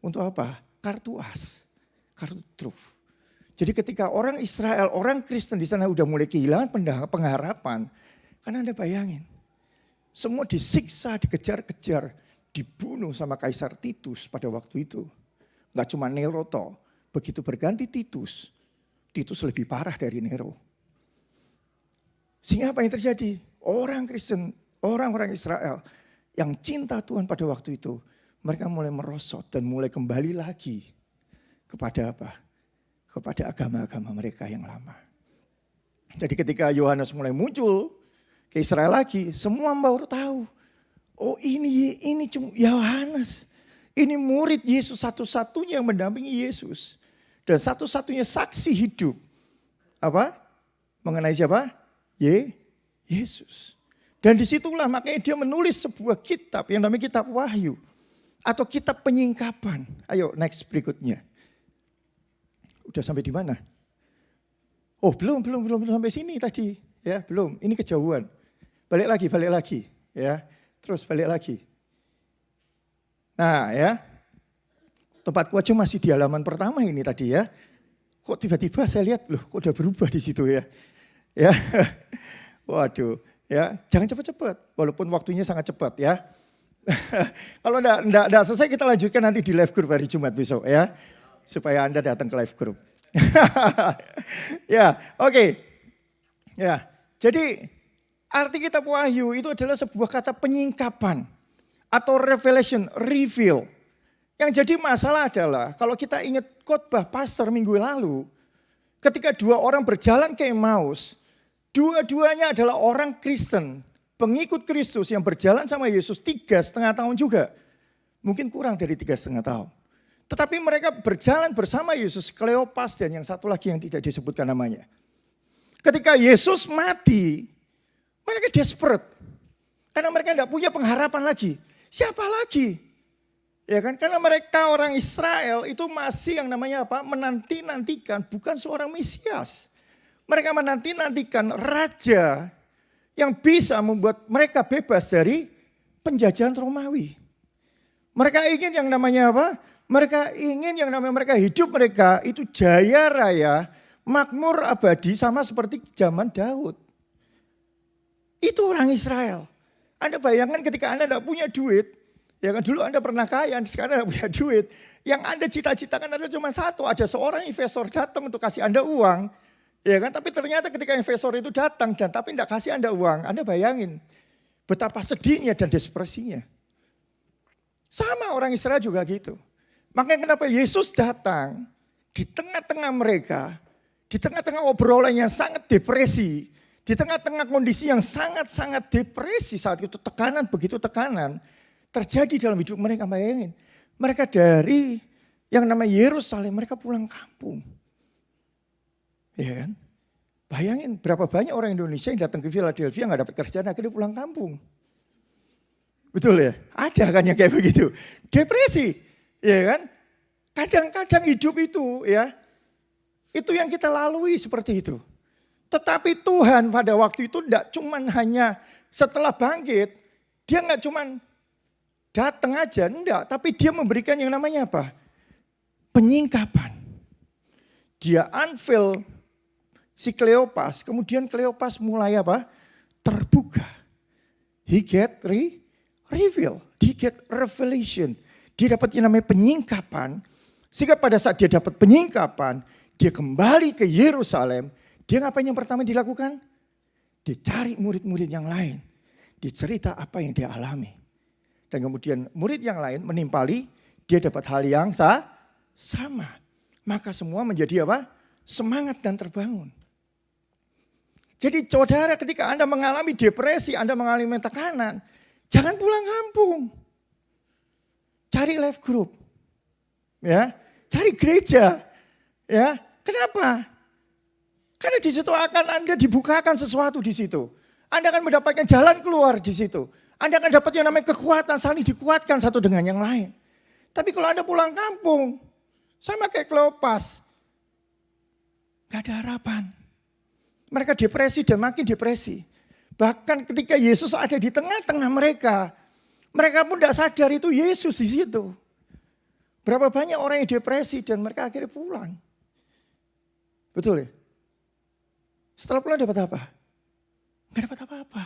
Untuk apa? Kartu as, kartu truf. Jadi ketika orang Israel, orang Kristen di sana udah mulai kehilangan pengharapan. Karena Anda bayangin, semua disiksa, dikejar-kejar, dibunuh sama Kaisar Titus pada waktu itu. Gak cuma Nero toh, begitu berganti Titus, Titus lebih parah dari Nero. Sehingga apa yang terjadi? Orang Kristen, orang-orang Israel yang cinta Tuhan pada waktu itu, mereka mulai merosot dan mulai kembali lagi kepada apa? Kepada agama-agama mereka yang lama. Jadi ketika Yohanes mulai muncul ke Israel lagi, semua baru tahu. Oh ini cuma Yohanes. Ini murid Yesus satu-satunya yang mendampingi Yesus. Dan satu-satunya saksi hidup. Apa? Mengenai siapa? Yesus. Dan disitulah makanya dia menulis sebuah kitab yang namanya kitab Wahyu. Atau kitab penyingkapan. Ayo next berikutnya. Udah sampai di mana? Oh belum sampai sini tadi. Ya belum, ini kejauhan. Balik lagi. Ya, terus balik lagi. Nah ya, tempatku aja masih di halaman pertama ini tadi ya. Kok tiba-tiba saya lihat, loh kok udah berubah di situ ya. Ya, waduh ya, jangan cepat-cepat. Walaupun waktunya sangat cepat ya. Kalau enggak selesai kita lanjutkan nanti di live group hari Jumat besok ya. Supaya Anda datang ke live group. Ya, oke. Ya, jadi arti kitab Wahyu itu adalah sebuah kata penyingkapan. Atau revelation, reveal. Yang jadi masalah adalah kalau kita ingat khotbah pastor minggu lalu. Ketika dua orang berjalan ke Emmaus. Dua-duanya adalah orang Kristen. Pengikut Kristus yang berjalan sama Yesus 3,5 tahun juga. Mungkin kurang dari 3,5 tahun. Tetapi mereka berjalan bersama Yesus, Kleopas dan yang satu lagi yang tidak disebutkan namanya. Ketika Yesus mati, mereka desperate. Karena mereka tidak punya pengharapan lagi. Siapa lagi? Ya kan? Karena mereka orang Israel itu masih yang namanya apa? Menanti-nantikan bukan seorang Mesias. Mereka menanti-nantikan raja yang bisa membuat mereka bebas dari penjajahan Romawi. Mereka ingin yang namanya apa? Mereka ingin yang namanya mereka hidup mereka itu jaya raya, makmur abadi sama seperti zaman Daud. Itu orang Israel. Anda bayangkan ketika Anda tidak punya duit, ya kan dulu Anda pernah kaya, sekarang tidak punya duit. Yang Anda cita-citakan adalah cuma satu, ada seorang investor datang untuk kasih Anda uang. Ya kan, tapi ternyata ketika investor itu datang dan tapi tidak kasih Anda uang, Anda bayangin betapa sedihnya dan desperasinya. Sama orang Israel juga gitu. Makanya kenapa Yesus datang di tengah-tengah mereka, di tengah-tengah obrolan yang sangat depresi, di tengah-tengah kondisi yang sangat-sangat depresi saat itu, tekanan, begitu tekanan, terjadi dalam hidup mereka. Bayangin, mereka dari yang namanya Yerusalem, mereka pulang kampung. Ya kan? Bayangin berapa banyak orang Indonesia yang datang ke Philadelphia nggak dapat kerjaan, akhirnya pulang kampung. Betul ya? Ada kan yang kayak begitu. Depresi, ya kan? Kadang-kadang hidup itu ya, itu yang kita lalui seperti itu. Tetapi Tuhan pada waktu itu tidak cuman hanya setelah bangkit, dia nggak cuman datang aja, enggak. Tapi dia memberikan yang namanya apa? Penyingkapan. Dia unveil si Kleopas, kemudian Kleopas mulai apa? Terbuka. He get reveal, he get revelation. Dia dapat yang namanya penyingkapan. Sehingga pada saat dia dapat penyingkapan, dia kembali ke Yerusalem. Dia ngapain yang pertama dilakukan? Dia cari murid-murid yang lain. Dia cerita apa yang dia alami. Dan kemudian murid yang lain menimpali, dia dapat hal yang sama. Maka semua menjadi apa? Semangat dan terbangun. Jadi saudara, ketika Anda mengalami depresi, Anda mengalami tekanan, jangan pulang kampung. Cari life group. Ya, cari gereja. Ya, kenapa? Karena di situ akan Anda dibukakan sesuatu di situ. Anda akan mendapatkan jalan keluar di situ. Anda akan dapat yang namanya kekuatan, saling dikuatkan satu dengan yang lain. Tapi kalau Anda pulang kampung, sama kayak Kleopas, gak ada harapan. Mereka depresi dan makin depresi. Bahkan ketika Yesus ada di tengah-tengah mereka, mereka pun tidak sadar itu Yesus di situ. Berapa banyak orang yang depresi dan mereka akhirnya pulang. Betul ya? Setelah pulang dapat apa? Gak dapat apa-apa.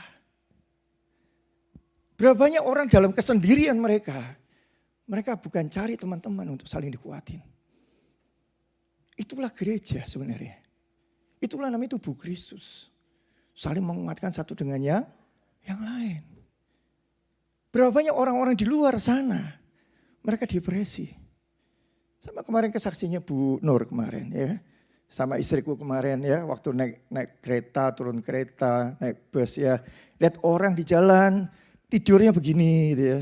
Berapa banyak orang dalam kesendirian mereka, mereka bukan cari teman-teman untuk saling dikuatin. Itulah gereja sebenarnya. Itulah namanya tubuh Kristus. Saling menguatkan satu dengan yang lain. Berapa banyak orang-orang di luar sana, mereka depresi. Sama kemarin kesaksiannya Bu Nur kemarin ya. Sama istriku kemarin ya, waktu naik kereta, turun kereta, naik bus ya. Lihat orang di jalan, tidurnya begini gitu ya.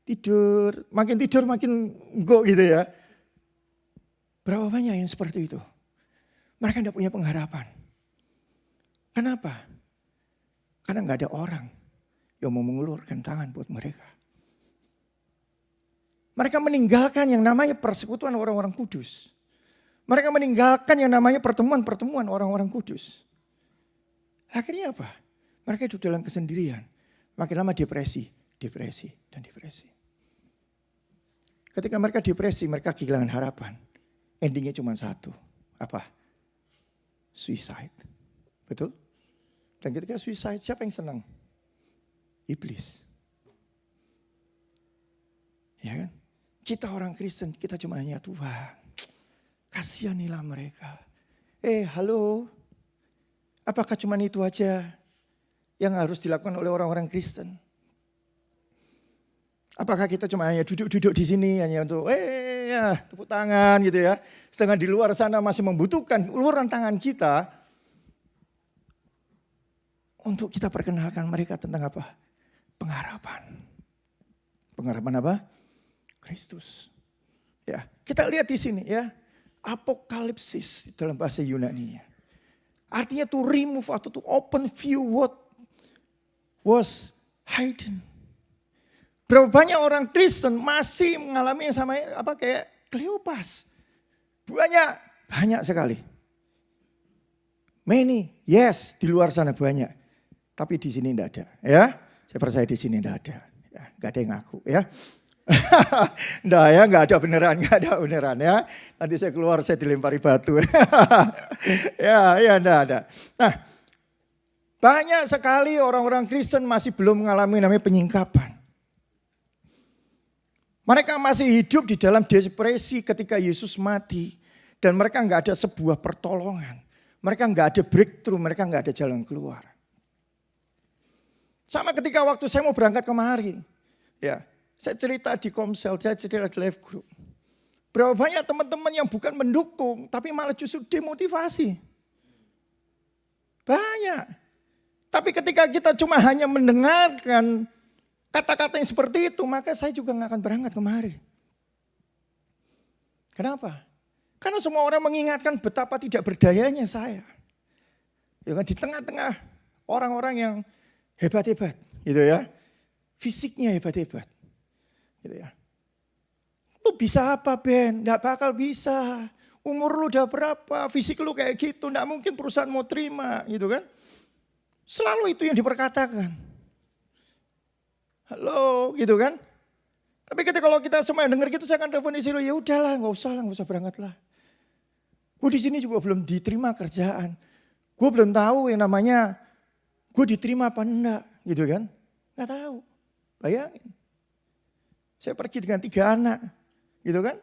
Tidur makin enggak gitu ya. Berapa banyak yang seperti itu? Mereka tidak punya pengharapan. Kenapa? Karena nggak ada orang yang mau mengulurkan tangan buat mereka. Mereka meninggalkan yang namanya persekutuan orang-orang kudus. Mereka meninggalkan yang namanya pertemuan-pertemuan orang-orang kudus. Akhirnya apa? Mereka hidup dalam kesendirian. Makin lama depresi. Ketika mereka depresi, mereka kehilangan harapan. Endingnya cuma satu. Apa? Suicide. Betul? Dan ketika suicide, siapa yang senang? Iblis. Ya kan? Kita orang Kristen, kita cuma hanya Tuhan. Kasihanilah mereka. Halo. Apakah cuma itu aja yang harus dilakukan oleh orang-orang Kristen? Apakah kita cuma hanya duduk-duduk di sini hanya untuk ya tepuk tangan gitu ya. Sedangkan di luar sana masih membutuhkan uluran tangan kita untuk kita perkenalkan mereka tentang apa? Pengharapan. Pengharapan apa? Kristus. Ya, kita lihat di sini ya. Apokalipsis dalam bahasa Yunani. Artinya to remove atau to open view what was hidden. Berapa banyak orang Kristen masih mengalami yang sama apa kayak Kleopas. Banyak sekali. Many, yes, di luar sana banyak. Tapi di sini tidak ada, ya. Saya percaya di sini tidak ada. Ya, enggak ada yang ngaku, ya. Enggak ada beneran ya. Nanti saya keluar saya dilempari batu. ya, enggak ada. Nah, banyak sekali orang-orang Kristen masih belum mengalami namanya penyingkapan. Mereka masih hidup di dalam depresi ketika Yesus mati. Dan mereka enggak ada sebuah pertolongan. Mereka enggak ada breakthrough, mereka enggak ada jalan keluar. Sama ketika waktu saya mau berangkat kemari. Ya, saya cerita di Komsel, saya cerita di live group. Berapa banyak teman-teman yang bukan mendukung, tapi malah justru demotivasi. Banyak. Tapi ketika kita cuma hanya mendengarkan kata-kata yang seperti itu, maka saya juga nggak akan berangkat kemari. Kenapa? Karena semua orang mengingatkan betapa tidak berdayanya saya. Ya kan, di tengah-tengah orang-orang yang hebat-hebat gitu ya. Fisiknya hebat-hebat. Gitu ya. Lu bisa apa Ben? Nggak bakal bisa. Umur lu udah berapa? Fisik lu kayak gitu. Nggak mungkin perusahaan mau terima gitu kan. Selalu itu yang diperkatakan. Halo gitu kan. Tapi kalau kita semua dengar gitu saya akan telepon istri lu. Ya udahlah nggak usah berangkat lah. Gue di sini juga belum diterima kerjaan. Gue belum tahu yang namanya gue diterima apa enggak gitu kan. Nggak tahu. Bayangin. Saya pergi dengan 3 anak. Gitu kan.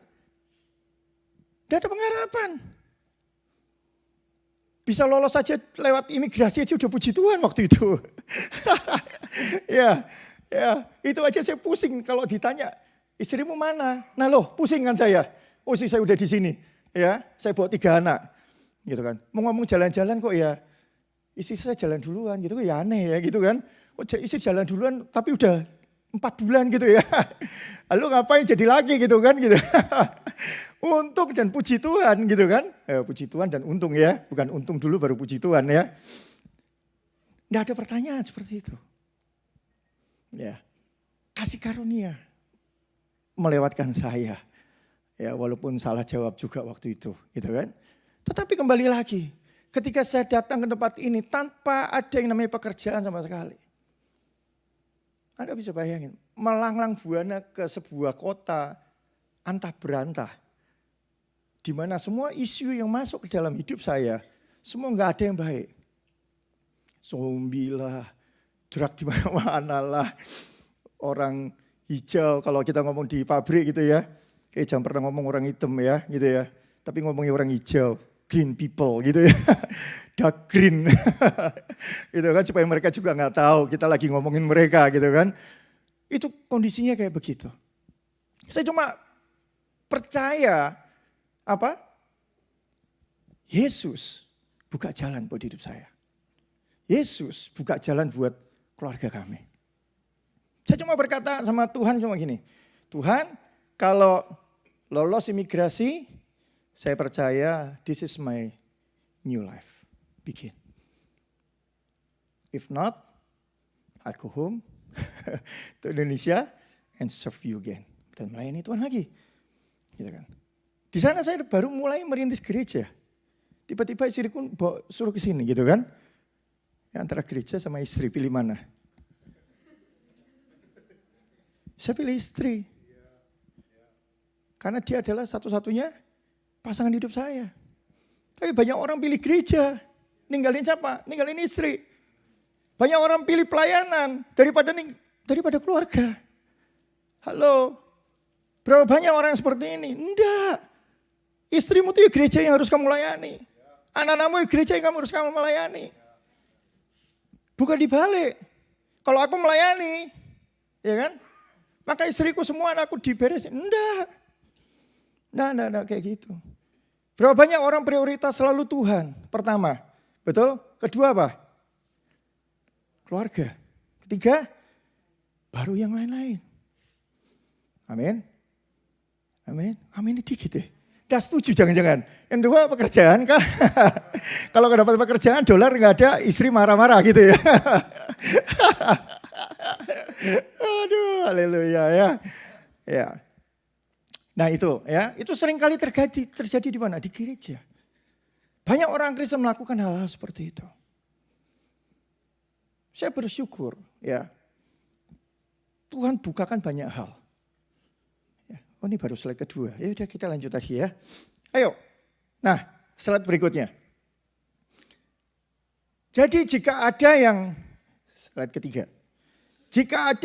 Tidak ada pengharapan. Bisa lolos saja lewat imigrasi aja udah puji Tuhan waktu itu. ya, itu aja saya pusing kalau ditanya, istrimu mana? Nah loh, pusing kan saya. Oh istri saya udah di sini. Ya, saya bawa 3 anak. Gitu kan. Mau ngomong jalan-jalan kok ya, istri saya jalan duluan gitu ya aneh ya gitu kan. Oh istri jalan duluan tapi udah 4 bulan gitu ya. Lalu ngapain jadi lagi gitu kan gitu. Untung dan puji Tuhan gitu kan. Puji Tuhan dan untung ya. Bukan untung dulu baru puji Tuhan ya. Nggak ada pertanyaan seperti itu. Ya, kasih karunia melewatkan saya. Ya walaupun salah jawab juga waktu itu gitu kan. Tetapi kembali lagi. Ketika saya datang ke tempat ini tanpa ada yang namanya pekerjaan sama sekali. Anda bisa bayangin, melanglang buana ke sebuah kota antah berantah. Di mana semua isu yang masuk ke dalam hidup saya, semua nggak ada yang baik. Zombie lah, drug di mana-mana lah, orang hijau kalau kita ngomong di pabrik gitu ya. Kayak jangan pernah ngomong orang hitam ya gitu ya. Tapi ngomongnya orang hijau, green people gitu ya. Dark green. Gitu kan supaya mereka juga nggak tahu kita lagi ngomongin mereka gitu kan. Itu kondisinya kayak begitu. Saya cuma percaya apa? Yesus buka jalan buat hidup saya. Yesus buka jalan buat keluarga kami. Saya cuma berkata sama Tuhan cuma gini. Tuhan, kalau lolos imigrasi, saya percaya this is my new life. Begin. If not, I go home to Indonesia and serve you again. Dan melayani Tuhan lagi. Gitu kan. Di sana saya baru mulai merintis gereja. Tiba-tiba istriku suruh ke sini gitu kan. Ya, antara gereja sama istri, pilih mana? Saya pilih istri. Karena dia adalah satu-satunya pasangan hidup saya. Tapi banyak orang pilih gereja. Ninggalin siapa? Ninggalin istri. Banyak orang pilih pelayanan daripada keluarga. Halo. Berapa banyak orang seperti ini? Enggak. Istrimu itu ya gereja yang harus kamu layani. Anak-anakmu ya gereja yang kamu harus kamu melayani. Bukan dibalik. Kalau aku melayani, ya kan? Maka istriku semua anakku diberesin. Enggak. Enggak kayak gitu. Berapa banyak orang prioritas selalu Tuhan. Pertama, betul? Kedua apa? Keluarga. Ketiga, baru yang lain-lain. Amin. Amin. Amin ini dikit ya. Udah setuju jangan-jangan. Yang dua pekerjaan kah? Kalau nggak dapat pekerjaan dolar nggak ada, istri marah-marah gitu ya. Aduh, haleluya ya. Ya. Nah itu ya, itu seringkali terjadi di mana? Di gereja. Banyak orang Kristen melakukan hal-hal seperti itu. Saya bersyukur ya. Tuhan bukakan banyak hal. Oh ini baru slide kedua. Ya udah kita lanjut lagi ya. Ayo. Nah, slide berikutnya. Jadi jika ada yang slide ketiga. Jika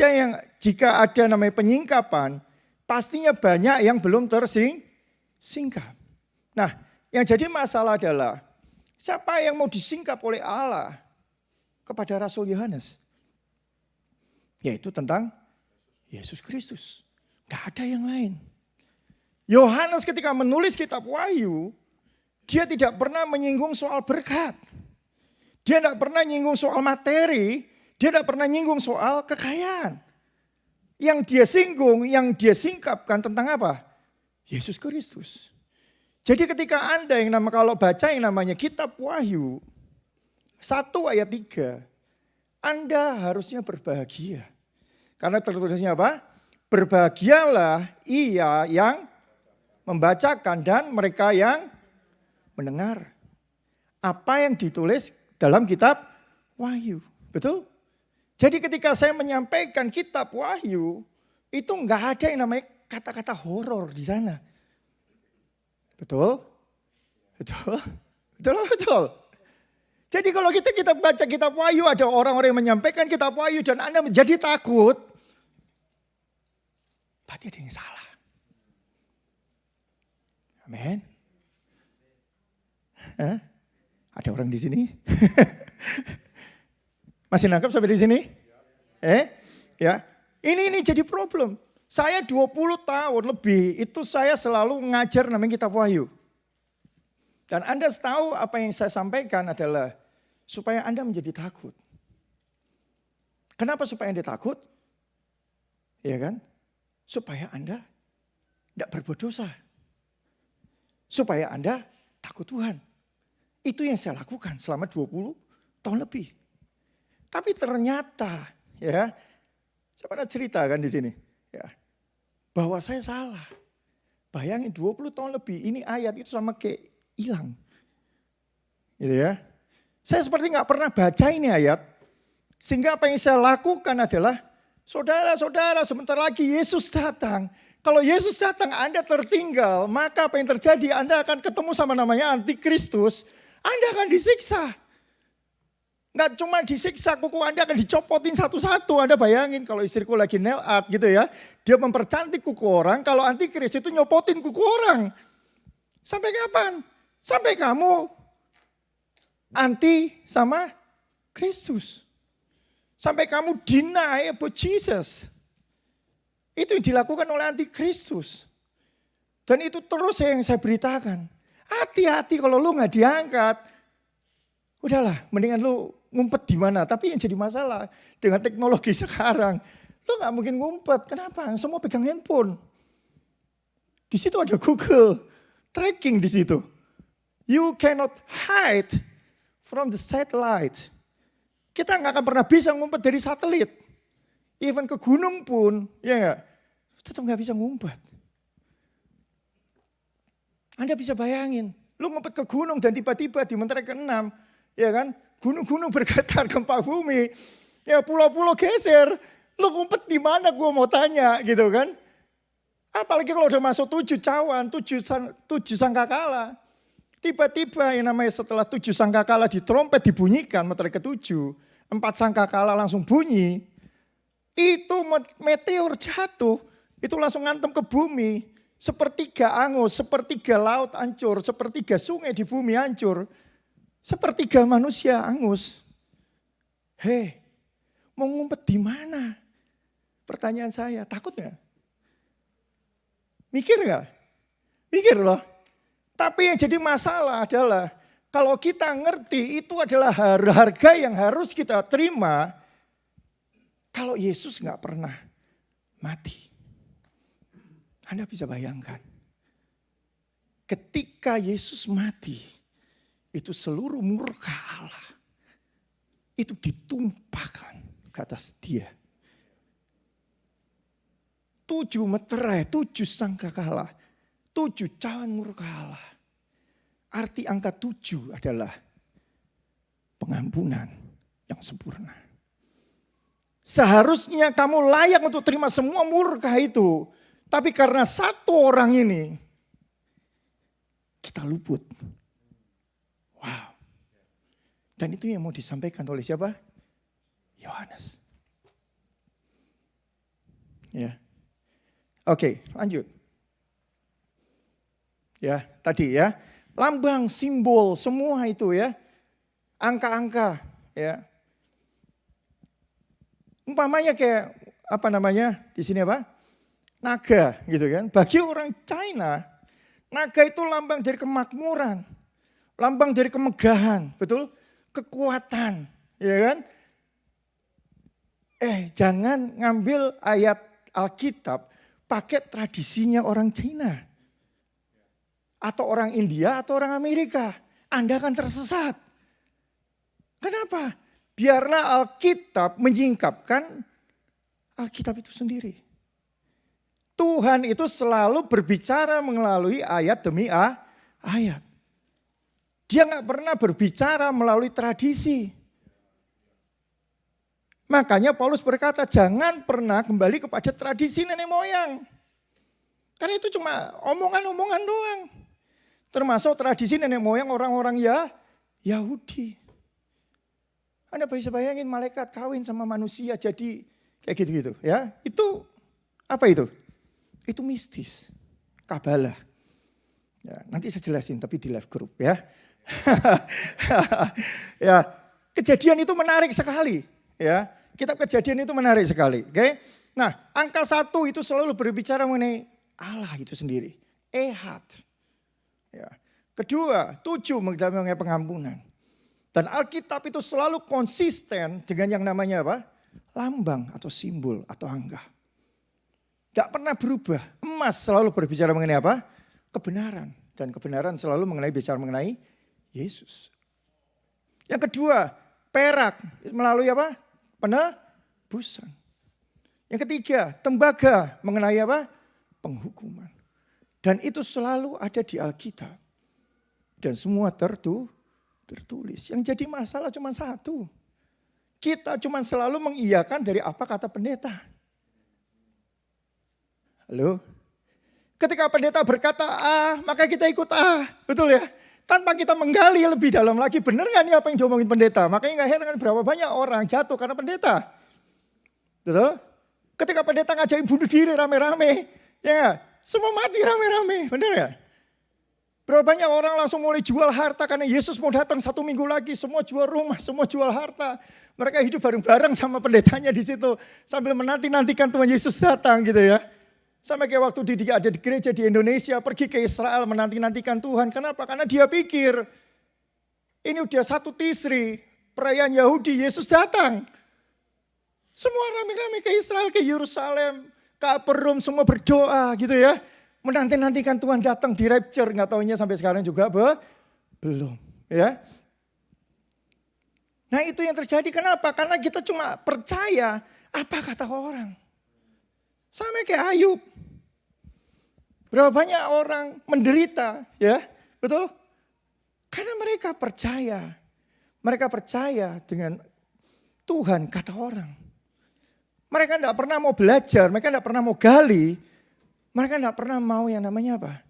ada namanya penyingkapan, pastinya banyak yang belum tersingkap. Nah, yang jadi masalah adalah siapa yang mau disingkap oleh Allah kepada Rasul Yohanes? Yaitu tentang Yesus Kristus. Gak ada yang lain. Yohanes ketika menulis kitab Wahyu, dia tidak pernah menyinggung soal berkat. Dia tidak pernah menyinggung soal materi, dia tidak pernah menyinggung soal kekayaan. Yang dia singgung, yang dia singkapkan tentang apa? Yesus Kristus. Jadi ketika Anda kalau baca yang namanya kitab Wahyu, 1 ayat 3. Anda harusnya berbahagia. Karena tertulisnya apa? Berbahagialah ia yang membacakan dan mereka yang mendengar. Apa yang ditulis dalam kitab Wahyu. Betul? Jadi ketika saya menyampaikan kitab Wahyu, itu enggak ada yang namanya kata-kata horor di sana. Betul? Betul? Betul? Jadi kalau kita baca kitab Wahyu, ada orang-orang yang menyampaikan kitab Wahyu dan Anda menjadi takut, berarti ada yang salah. Amin. Ada orang di sini? Masih nangkap sampai di sini? Ya. Ini jadi problem. Saya 20 tahun lebih itu saya selalu ngajar namanya kitab Wahyu. Dan Anda tahu apa yang saya sampaikan adalah supaya Anda menjadi takut. Kenapa supaya Anda takut? Ya kan? Supaya Anda tidak berbuat dosa. Supaya Anda takut Tuhan. Itu yang saya lakukan selama 20 tahun lebih. Tapi ternyata ya, saya pernah cerita kan di sini. Ya, bahwa saya salah. Bayangin 20 tahun lebih ini ayat itu sama kayak hilang. Gitu ya. Saya seperti nggak pernah baca ini ayat. Sehingga apa yang saya lakukan adalah, saudara-saudara sebentar lagi Yesus datang. Kalau Yesus datang Anda tertinggal, maka apa yang terjadi? Anda akan ketemu sama namanya antikristus. Anda akan disiksa. Nggak cuma disiksa, kuku Anda akan dicopotin satu-satu. Anda bayangin kalau istriku lagi nail art gitu ya. Dia mempercantik kuku orang, kalau antikris itu nyopotin kuku orang. Sampai kapan? Sampai kamu anti sama Kristus. Sampai kamu deny about Jesus. Itu yang dilakukan oleh antikristus. Dan itu terus yang saya beritakan. Hati-hati kalau lu gak diangkat. Udahlah, mendingan lu ngumpet di mana. Tapi yang jadi masalah dengan teknologi sekarang. Lu gak mungkin ngumpet. Kenapa? Semua pegang handphone. Di situ ada Google. Tracking di situ. You cannot hide from the satellite. Kita nggak akan pernah bisa ngumpet dari satelit. Even ke gunung pun, ya nggak, tetap nggak bisa ngumpet. Anda bisa bayangin, lu ngumpet ke gunung dan tiba-tiba di menteri ke-6, ya kan, gunung-gunung bergetar, gempa bumi, ya pulau-pulau geser, lu ngumpet di mana? Gua mau tanya, gitu kan? Apalagi kalau udah masuk 7 cawan, 7 sangkakala. Tiba-tiba yang namanya setelah 7 sangkakala di trompet dibunyikan, meter ke-7, 4 sangkakala langsung bunyi. Itu meteor jatuh, itu langsung ngantem ke bumi. Sepertiga angus, sepertiga laut hancur, sepertiga sungai di bumi hancur. Sepertiga manusia angus. Hei, mau ngumpet di mana? Pertanyaan saya, takut gak? Mikir gak? Mikir loh. Tapi yang jadi masalah adalah kalau kita ngerti itu adalah harga yang harus kita terima. Kalau Yesus gak pernah mati. Anda bisa bayangkan. Ketika Yesus mati, itu seluruh murka Allah. Itu ditumpahkan ke atas dia. 7 meterai, 7 sangkakala, 7 cawan murka Allah. Arti angka 7 adalah pengampunan yang sempurna. Seharusnya kamu layak untuk terima semua murka itu. Tapi karena satu orang ini, kita luput. Wow. Dan itu yang mau disampaikan oleh siapa? Yohanes. Ya. Oke, lanjut. Ya, tadi ya. Lambang, simbol, semua itu ya. Angka-angka ya. Umpamanya kayak apa namanya? Di sini apa? Naga gitu kan. Bagi orang China, naga itu lambang dari kemakmuran. Lambang dari kemegahan, betul? Kekuatan, ya kan? Jangan ngambil ayat Alkitab pakai tradisinya orang China. Atau orang India atau orang Amerika. Anda akan tersesat. Kenapa? Biarlah Alkitab menyingkapkan Alkitab itu sendiri. Tuhan itu selalu berbicara melalui ayat demi ayat. Dia nggak pernah berbicara melalui tradisi. Makanya Paulus berkata, jangan pernah kembali kepada tradisi nenek moyang. Karena itu cuma omongan-omongan doang. Termasuk tradisi nenek moyang orang-orang Yahudi. Anda bisa bayangin malaikat kawin sama manusia jadi kayak gitu-gitu ya. Itu apa itu? Itu mistis. Kabalah. Ya, nanti saya jelasin tapi di live group ya. Ya, kejadian itu menarik sekali ya. Kitab Kejadian itu menarik sekali, oke? Nah, angka 1 itu selalu berbicara mengenai Allah itu sendiri. Ehad. Ya. Kedua, 7 mengenai pengampunan. Dan Alkitab itu selalu konsisten dengan yang namanya apa? Lambang atau simbol atau angka. Gak pernah berubah. Emas selalu berbicara mengenai apa? Kebenaran. Dan kebenaran selalu bicara mengenai Yesus. Yang kedua, perak melalui apa? Penebusan. Yang ketiga, tembaga mengenai apa? Penghukuman. Dan itu selalu ada di Alkitab. Dan semua tertulis. Yang jadi masalah cuma satu. Kita cuma selalu mengiyakan dari apa kata pendeta. Halo? Ketika pendeta berkata A, maka kita ikut A. Betul ya? Tanpa kita menggali lebih dalam lagi, benar gak nih apa yang diomongin pendeta? Makanya gak heran berapa banyak orang jatuh karena pendeta. Betul? Ketika pendeta ngajakin bunuh diri rame-rame, ya semua mati rame-rame, benar ya? Berapa banyak orang langsung mulai jual harta karena Yesus mau datang 1 minggu lagi, semua jual rumah, semua jual harta. Mereka hidup bareng-bareng sama pendetanya di situ sambil menanti-nantikan Tuhan Yesus datang gitu ya. Sampai kayak waktu ada di gereja di Indonesia, pergi ke Israel menanti-nantikan Tuhan. Kenapa? Karena dia pikir, ini udah 1 Tisri, perayaan Yahudi, Yesus datang. Semua rame-rame ke Israel, ke Yerusalem, ke Upper Room, semua berdoa gitu ya. Menanti-nantikan Tuhan datang di rapture, nggak taunya sampai sekarang juga belum. Ya. Nah itu yang terjadi, kenapa? Karena kita cuma percaya apa kata orang. Sama kayak Ayub. Berapa banyak orang menderita, ya, betul? Karena mereka percaya. Mereka percaya dengan Tuhan kata orang. Mereka tidak pernah mau belajar, mereka tidak pernah mau gali. Mereka tidak pernah mau yang namanya apa?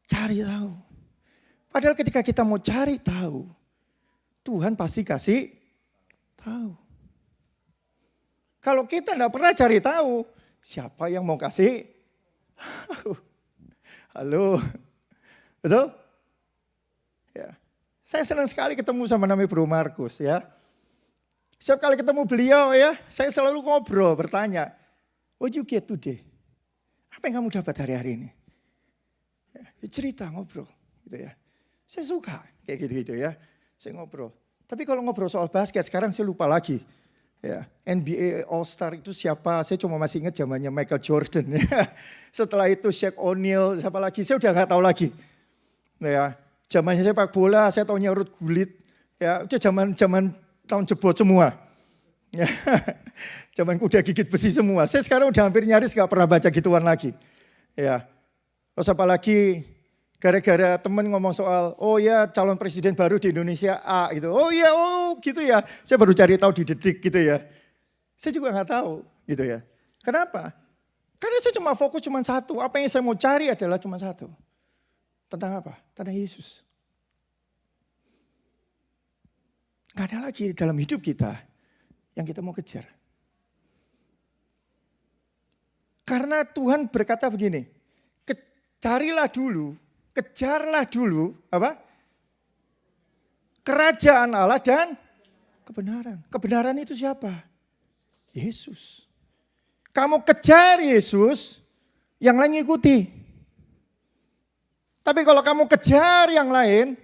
Cari tahu. Padahal ketika kita mau cari tahu, Tuhan pasti kasih tahu. Kalau kita tidak pernah cari tahu, siapa yang mau kasih? Halo, betul? Ya, saya senang sekali ketemu sama namanya Bro Markus ya. Setiap kali ketemu beliau ya, saya selalu ngobrol, bertanya, what you get today? Apa yang kamu dapat hari-hari ini? Ya, cerita, ngobrol, gitu ya. Saya suka kayak gitu-gitu ya, saya ngobrol. Tapi kalau ngobrol soal basket, sekarang saya lupa lagi. Ya, NBA All Star itu siapa? Saya cuma masih ingat zamannya Michael Jordan. Ya. Setelah itu Shaq O'Neal, siapa lagi? Saya udah nggak tahu lagi. Nah, ya, zamannya sepak bola, saya tahunya Ruud Gullit. Ya, itu zaman tahun jebot semua. Ya, zaman kuda gigit besi semua. Saya sekarang udah hampir nyaris nggak pernah baca gituan lagi. Ya, terus apalagi gara-gara temen ngomong soal, oh ya calon presiden baru di Indonesia A gitu. Oh iya, oh gitu ya. Saya baru cari tahu di Detik gitu ya. Saya juga nggak tahu gitu ya. Kenapa? Karena saya cuma fokus cuma satu. Apa yang saya mau cari adalah cuma satu. Tentang apa? Tentang Yesus. Gak ada lagi dalam hidup kita yang kita mau kejar. Karena Tuhan berkata begini, carilah dulu, kejarlah dulu apa? Kerajaan Allah dan kebenaran. Kebenaran itu siapa? Yesus. Kamu kejar Yesus, yang lain ikuti. Tapi kalau kamu kejar yang lain,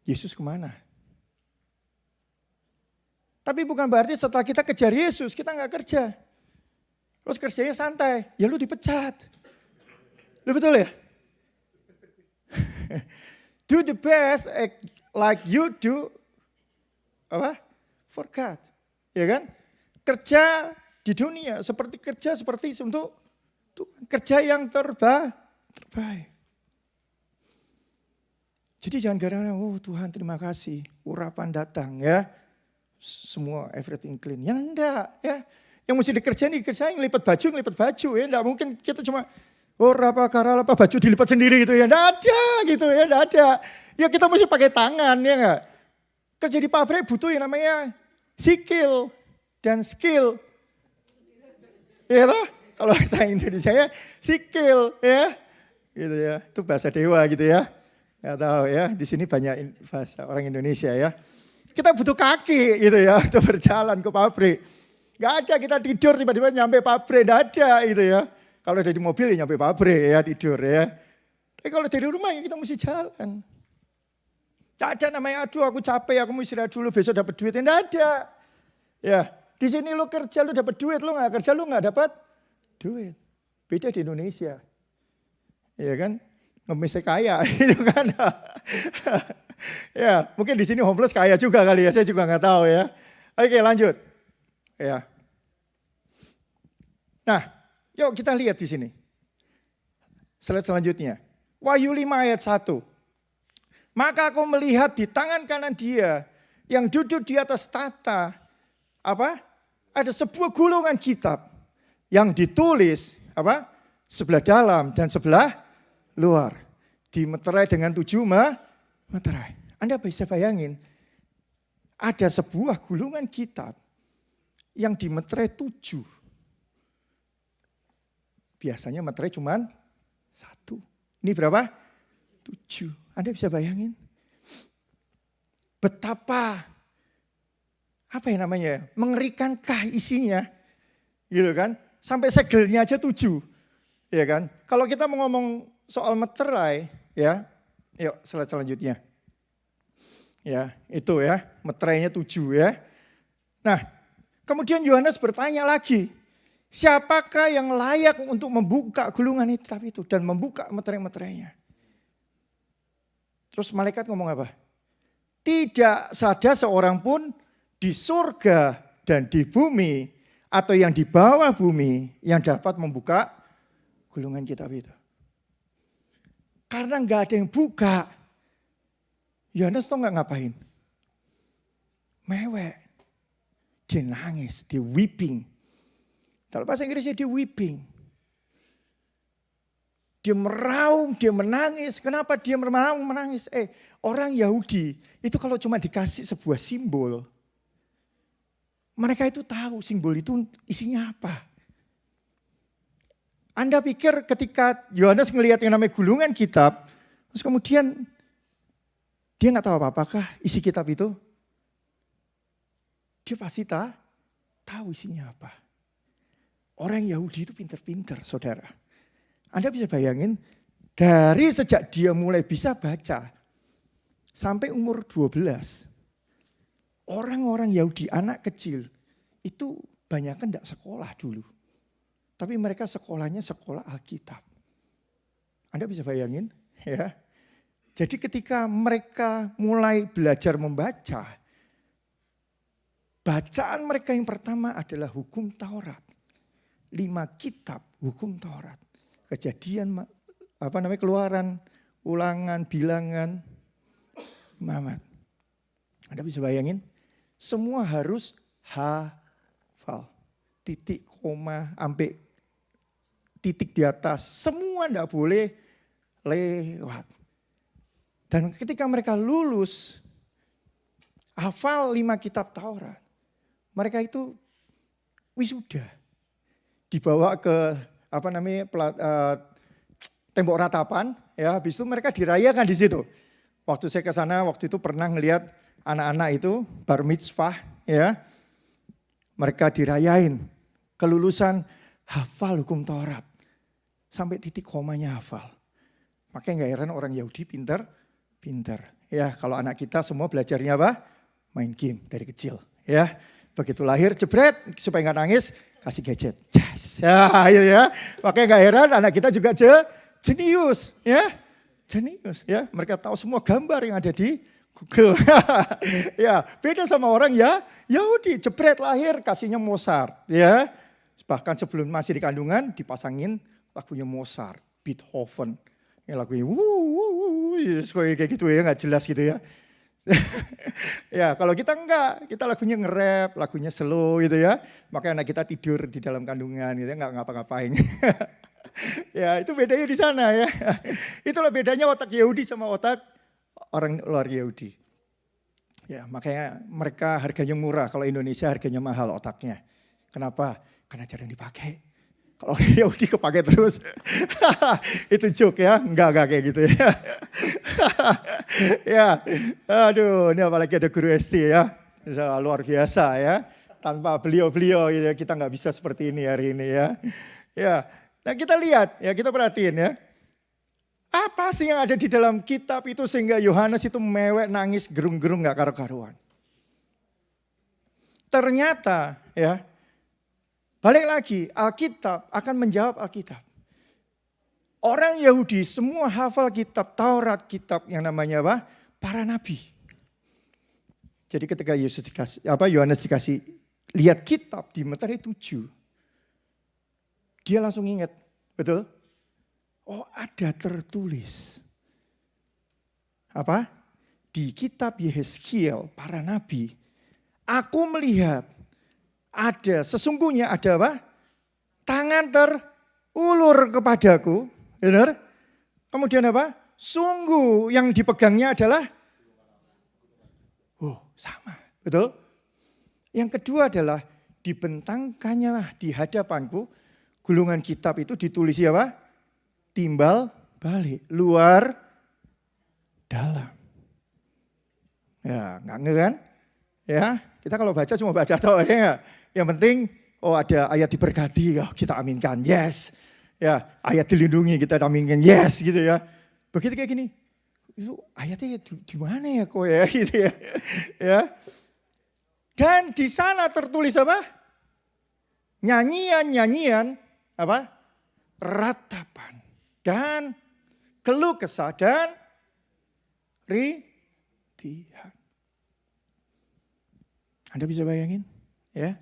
Yesus kemana? Tapi bukan berarti setelah kita kejar Yesus, kita nggak kerja. Terus kerjanya santai, ya lu dipecat. Lu betul ya? Do the best, like you do apa? For God. Ya kan? Kerja di dunia seperti untuk Tuhan. Kerja yang terbaik. Jadi jangan gara-gara, oh Tuhan terima kasih, urapan datang ya. Semua everything clean. Yang enggak ya. Yang mesti dikerjain, lipat baju ya. Enggak mungkin kita cuma, oh rapa baju dilipat sendiri gitu ya. Enggak ada gitu ya, enggak ada. Ya kita mesti pakai tangan ya enggak. Kerja di pabrik butuh yang namanya skill dan skill. Ya toh? Kalau saya Indonesia ya skill ya. Gitu ya. Itu bahasa dewa gitu ya. Nggak tahu ya, di sini banyak bahasa orang Indonesia ya. Kita butuh kaki gitu ya, untuk berjalan ke pabrik. Gak ada kita tidur tiba-tiba nyampe pabrik, gak ada gitu ya. Kalau ada di mobil ya nyampe pabrik ya tidur ya. Tapi kalau dari rumah ya kita mesti jalan. Gak ada namanya, aduh aku capek, aku mau istirahat dulu, besok dapat duit. Gak ada. Ya, di sini lu kerja lu dapat duit, lu gak kerja lu gak dapat duit. Beda di Indonesia. Iya kan? Ngemisnya kaya, itu kan. Ya, mungkin di sini homeless kaya juga kali ya, saya juga nggak tahu ya. Oke, lanjut. Ya. Nah, yuk kita lihat di sini. Slide selanjutnya. Wahyu 5 ayat 1. Maka aku melihat di tangan kanan dia yang duduk di atas tahta, apa? Ada sebuah gulungan kitab yang ditulis, apa? Sebelah dalam dan sebelah luar, dimeterai dengan 7 meterai. Anda bisa bayangin, ada sebuah gulungan kitab yang dimeterai 7. Biasanya meterai cuma 1. Ini berapa? 7. Anda bisa bayangin? Betapa, apa yang namanya, mengerikankah isinya? Gitu kan? Sampai segelnya aja 7. Ya kan? Kalau kita mau ngomong soal meterai, ya, yuk slide selanjutnya. Ya, itu ya, meterainya 7 ya. Nah, kemudian Yohanes bertanya lagi, siapakah yang layak untuk membuka gulungan kitab itu dan membuka meterai-meterainya? Terus malaikat ngomong apa? Tidak ada seorang pun di surga dan di bumi atau yang di bawah bumi yang dapat membuka gulungan kitab itu. Karena nggak ada yang buka. Yohanes tuh nggak ngapain? Mewek. Dia nangis, dia weeping. Kalau bahasa Inggrisnya dia weeping. Dia meraung, dia menangis. Kenapa dia meraung, menangis? Orang Yahudi itu kalau cuma dikasih sebuah simbol, mereka itu tahu simbol itu isinya apa. Anda pikir ketika Yohanes ngelihat yang namanya gulungan kitab, terus kemudian dia nggak tahu apakah isi kitab itu? Dia pasti tahu isinya apa. Orang Yahudi itu pinter-pinter, saudara. Anda bisa bayangin, dari sejak dia mulai bisa baca, sampai umur 12, orang-orang Yahudi, anak kecil, itu banyak kan tidak sekolah dulu. Tapi mereka sekolahnya sekolah Alkitab. Anda bisa bayangin ya. Jadi ketika mereka mulai belajar membaca, bacaan mereka yang pertama adalah hukum Taurat. 5 kitab hukum Taurat. Kejadian, Keluaran, Ulangan, Bilangan, Imamat. Anda bisa bayangin, semua harus hafal. Titik, koma, sampai titik di atas. Semua tidak boleh lewat. Dan ketika mereka lulus, hafal 5 kitab Taurat. Mereka itu wisuda. Dibawa ke tembok ratapan. Ya, habis itu mereka dirayakan di situ. Waktu saya ke sana, waktu itu pernah ngelihat anak-anak itu bar mitzvah. Ya, mereka dirayain. Kelulusan hafal hukum Taurat. Sampai titik komanya hafal. Makanya gak heran orang Yahudi pinter. Ya, kalau anak kita semua belajarnya apa? Main game dari kecil. Ya, begitu lahir jebret supaya gak nangis, kasih gadget. Yes. Ya. Makanya gak heran anak kita juga jenius. Ya, jenius. Ya, mereka tahu semua gambar yang ada di Google. Ya, beda sama orang ya Yahudi, jebret lahir kasihnya Mozart, ya. Bahkan sebelum masih di kandungan dipasangin lagunya Mozart, Beethoven. Ya lagunya kayak gitu ya, nggak jelas gitu ya. Ya, kalau kita enggak, kita lagunya nge-rap, lagunya slow gitu ya. Makanya anak kita tidur di dalam kandungan gitu ya, nggak ngapa-ngapain. Ya, itu bedanya di sana ya. Itulah bedanya otak Yahudi sama otak orang luar Yahudi. Ya, makanya mereka harganya murah, kalau Indonesia harganya mahal otaknya. Kenapa? Karena jarang dipakai. Kalau orang Yahudi kepake terus. Itu joke ya, enggak kayak gitu ya. Ya, aduh, ini apalagi ada guru SD ya. Luar biasa ya. Tanpa beliau-beliau gitu ya, kita nggak bisa seperti ini hari ini ya. Ya, nah kita lihat ya, kita perhatiin ya. Apa sih yang ada di dalam kitab itu sehingga Yohanes itu mewek, nangis, gerung-gerung gak karu-karuan. Ternyata ya, balik lagi Alkitab akan menjawab Alkitab. Orang Yahudi semua hafal kitab Taurat, kitab yang namanya apa? Para nabi. Jadi ketika Yohanes dikasih lihat kitab di Matius 7. Dia langsung ingat, betul? Oh, ada tertulis. Apa? Di kitab Yehezkiel, para nabi. Aku melihat sesungguhnya ada apa? Tangan terulur kepadaku. Benar? Kemudian apa? Sungguh yang dipegangnya adalah sama. Betul? Yang kedua adalah dibentangkannya di hadapanku gulungan kitab itu ditulis apa? Timbal balik, luar, dalam. Ya, nggak kan? Ya, kita kalau baca cuma baca toh ya. Yang penting, ada ayat diberkati, kita aminkan, yes. Ya, ayat dilindungi, kita aminkan, yes gitu ya. Begitu kayak gini, itu ayatnya di mana ya kok ya gitu ya. Ya. Dan di sana tertulis apa? Nyanyian apa? Ratapan. Dan keluh kesah dan rintihan. Anda bisa bayangin? Ya.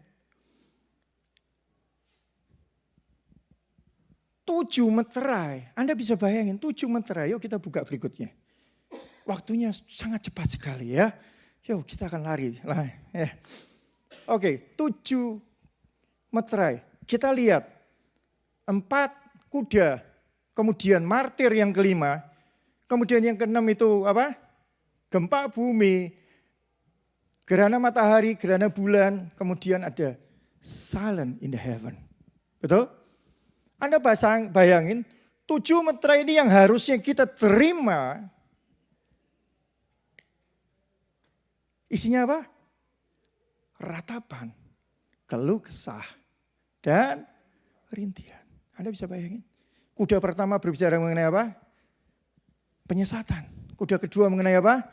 7 meterai. Anda bisa bayangin 7 meterai. Yuk kita buka berikutnya. Waktunya sangat cepat sekali ya. Yuk kita akan lari. Oke, 7 meterai. Kita lihat 4 kuda. Kemudian martir yang kelima, kemudian yang keenam itu apa? Gempa bumi, gerhana matahari, gerhana bulan, kemudian ada silent in the heaven. Betul? Anda bayangin 7 meterai ini yang harusnya kita terima. Isinya apa? Ratapan, keluh kesah, dan rintihan. Anda bisa bayangin? Kuda pertama berbicara mengenai apa? Penyesatan. Kuda kedua mengenai apa?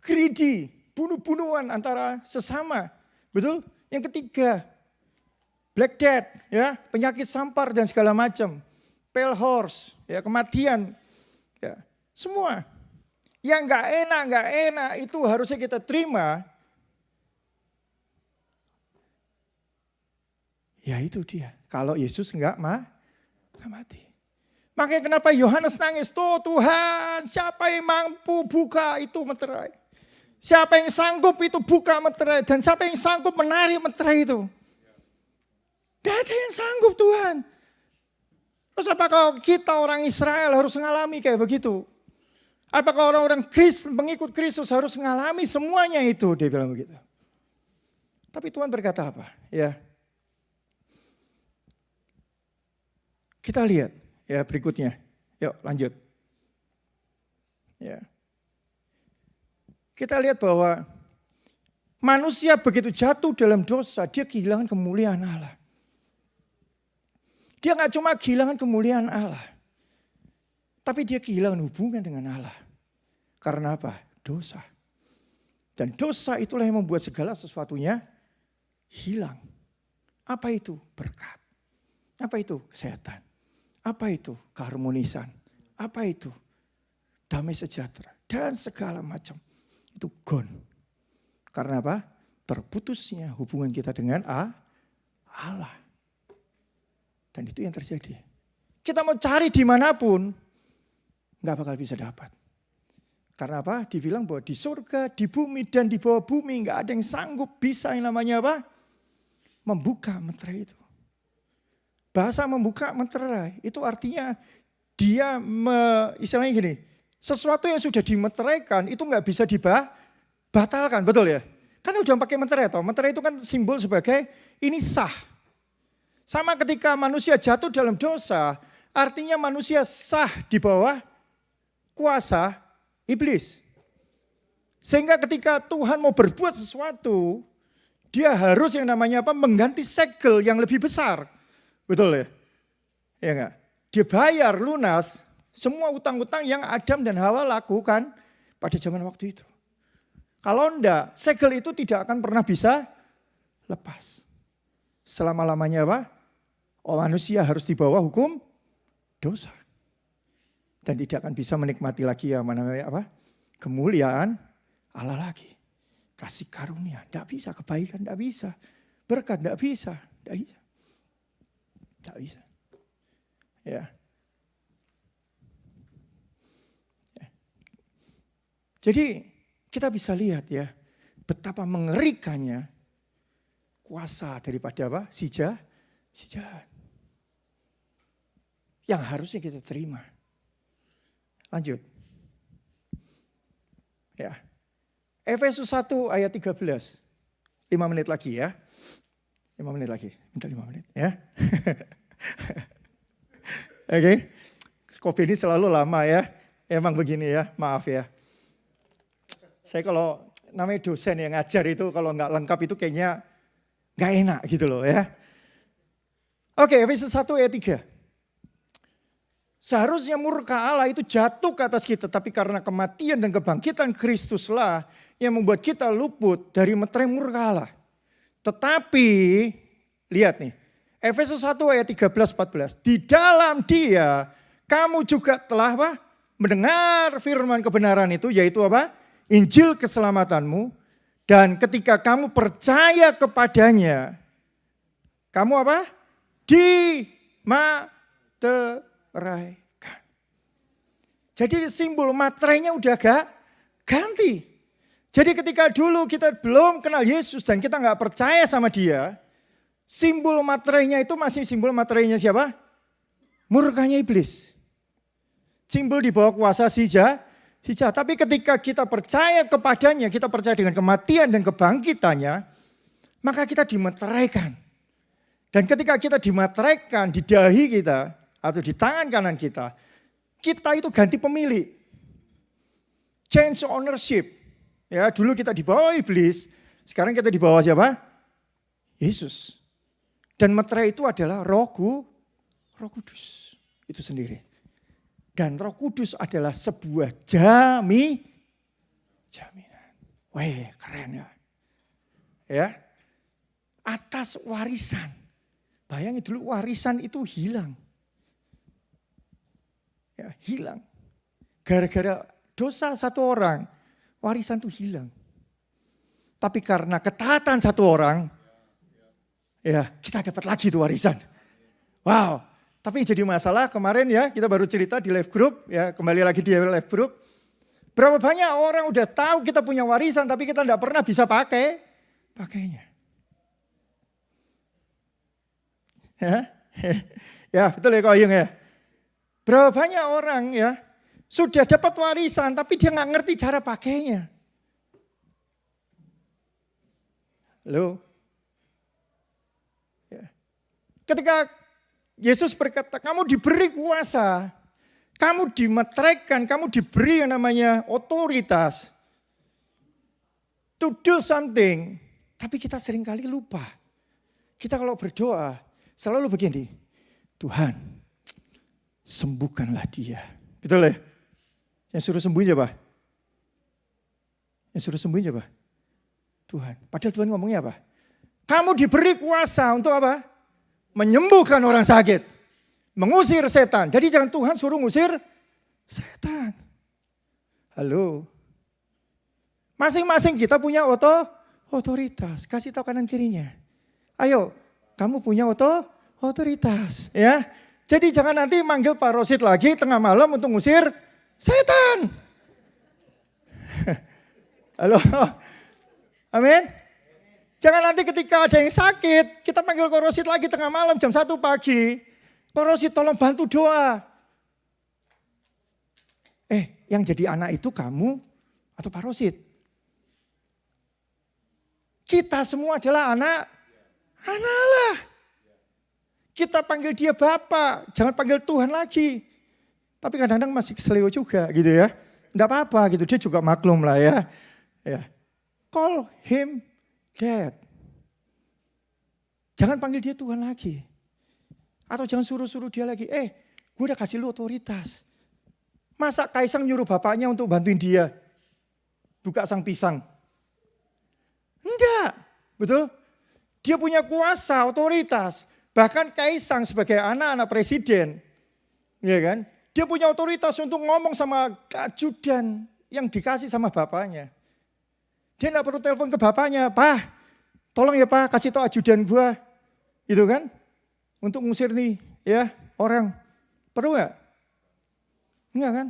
Greedy, bunuh-bunuhan antara sesama. Betul? Yang ketiga, Black Death, ya, penyakit sampar dan segala macam. Pale horse, ya, kematian. Ya, semua. Yang enggak enak itu harusnya kita terima. Ya itu dia. Kalau Yesus enggak mati. Makanya kenapa Yohanes nangis? Tuh Tuhan, siapa yang mampu buka itu meterai? Siapa yang sanggup itu buka meterai? Dan siapa yang sanggup menarik meterai itu? Gak ada yang sanggup Tuhan. Terus apakah kita orang Israel harus mengalami kayak begitu? Apakah orang-orang Kristen, pengikut Kristus harus mengalami semuanya itu? Dia bilang begitu. Tapi Tuhan berkata apa? Ya. Kita lihat ya berikutnya. Yuk lanjut. Ya. Kita lihat bahwa manusia begitu jatuh dalam dosa, dia kehilangan kemuliaan Allah. Dia gak cuma kehilangan kemuliaan Allah, tapi dia kehilangan hubungan dengan Allah. Karena apa? Dosa. Dan dosa itulah yang membuat segala sesuatunya hilang. Apa itu? Berkat. Apa itu? Kesehatan. Apa itu? Keharmonisan. Apa itu? Damai sejahtera. dan segala macam. Itu gone. Karena apa? Terputusnya hubungan kita dengan Allah. Dan itu yang terjadi. Kita mau cari dimanapun, nggak bakal bisa dapat. Karena apa? Dibilang bahwa di surga, di bumi, dan di bawah bumi nggak ada yang sanggup bisa yang namanya apa? Membuka meterai itu. Bahasa membuka meterai itu artinya dia istilahnya gini, sesuatu yang sudah dimeteraikan itu nggak bisa dibatalkan, betul ya? Kan udah pakai meterai toh. Meterai itu kan simbol sebagai ini sah. Sama ketika manusia jatuh dalam dosa, artinya manusia sah di bawah kuasa iblis. Sehingga ketika Tuhan mau berbuat sesuatu, dia harus yang namanya apa? Mengganti segel yang lebih besar. Betul ya? Ya enggak? Dia bayar lunas semua utang-utang yang Adam dan Hawa lakukan pada zaman waktu itu. Kalau enggak, segel itu tidak akan pernah bisa lepas. Selama-lamanya apa? Manusia harus di bawah hukum dosa. Dan tidak akan bisa menikmati lagi yang namanya apa? Kemuliaan Allah lagi. Kasih karunia, tidak bisa. Kebaikan tidak bisa. Berkat tidak bisa. Tidak bisa. Tidak bisa. Ya. Jadi kita bisa lihat ya, betapa mengerikannya kuasa daripada apa? Si jahat. Yang harusnya kita terima. Lanjut. Ya. Efesus 1 ayat 13. 5 menit lagi ya. 5 menit lagi. Minta 5 menit ya. Oke. Kopi ini selalu lama ya. Emang begini ya, maaf ya. Saya kalau namanya dosen yang ngajar itu kalau nggak lengkap itu kayaknya nggak enak gitu loh ya. Oke, Efesus 1 ayat 3. Seharusnya murka Allah itu jatuh ke atas kita, tapi karena kematian dan kebangkitan Kristuslah yang membuat kita luput dari meterai murka Allah. Tetapi, lihat nih, Efesus 1 ayat 13-14. Di dalam Dia, kamu juga telah apa? Mendengar firman kebenaran itu, yaitu apa? Injil keselamatanmu. Dan ketika kamu percaya kepadanya, kamu apa? Dimateraikan. Jadi simbol materainya udah ganti. Jadi ketika dulu kita belum kenal Yesus dan kita nggak percaya sama Dia, simbol materainya itu masih simbol materainya siapa? Murkanya iblis. Simbol di bawah kuasa si jahat. Tapi ketika kita percaya kepadanya, kita percaya dengan kematian dan kebangkitannya, maka kita dimeteraikan. Dan ketika kita dimeteraikan di dahi kita atau di tangan kanan kita itu ganti pemilik. Change ownership. Ya, dulu kita di bawah iblis, sekarang kita di bawah siapa? Yesus. Dan meterai itu adalah Roh Kudus. Itu sendiri. Dan Roh Kudus adalah sebuah jaminan. Wah, keren ya. Ya. Atas warisan. Bayangin dulu warisan itu hilang. Ya, hilang. Gara-gara dosa satu orang, warisan itu hilang. Tapi karena ketaatan satu orang, ya kita dapat lagi tuh warisan. Wow. Tapi jadi masalah kemarin ya, kita baru cerita di live group, ya kembali lagi di live group. Berapa banyak orang udah tahu kita punya warisan, tapi kita tidak pernah bisa pakainya. Ya betul ya Kak Oyung ya. Berapa banyak orang ya sudah dapat warisan, tapi dia nggak ngerti cara pakainya. Halo. Ya. Ketika Yesus berkata, kamu diberi kuasa, kamu dimeteraikan, kamu diberi yang namanya otoritas to do something. Tapi kita seringkali lupa. Kita kalau berdoa selalu begini, Tuhan sembuhkanlah dia. Betul ya? Yang suruh sembuhin siapa? Yang suruh sembuhin siapa? Tuhan. Padahal Tuhan ngomongnya apa? Kamu diberi kuasa untuk apa? Menyembuhkan orang sakit. Mengusir setan. Jadi jangan Tuhan suruh ngusir setan. Halo. Masing-masing kita punya otoritas. Kasih tahu kanan kirinya. Ayo, kamu punya otoritas. Ya. Jadi jangan nanti manggil Pak Rosid lagi tengah malam untuk ngusir setan. Halo. Amin. Jangan nanti ketika ada yang sakit, kita panggil Pak Rosid lagi tengah malam jam 1 pagi. Pak Rosid tolong bantu doa. Yang jadi anak itu kamu atau Pak Rosid? Kita semua adalah anak Allah. Kita panggil dia Bapak, jangan panggil Tuhan lagi. Tapi kadang-kadang masih keselio juga gitu ya. Enggak apa-apa gitu, dia juga maklum lah ya. Call him Dad. Jangan panggil dia Tuhan lagi. Atau jangan suruh-suruh dia lagi. Gue udah kasih lu otoritas. Masa Kaisang nyuruh bapaknya untuk bantuin dia buka sang pisang? Enggak, betul? Dia punya kuasa, otoritas. Bahkan Kaisang sebagai anak-anak presiden, ya kan? Dia punya otoritas untuk ngomong sama ajudan yang dikasih sama bapaknya. Dia enggak perlu telepon ke bapaknya, Pak, tolong ya Pak, kasih tahu ajudan gua, gitu kan? Untuk ngusir nih, ya orang. Perlu nggak? Enggak kan?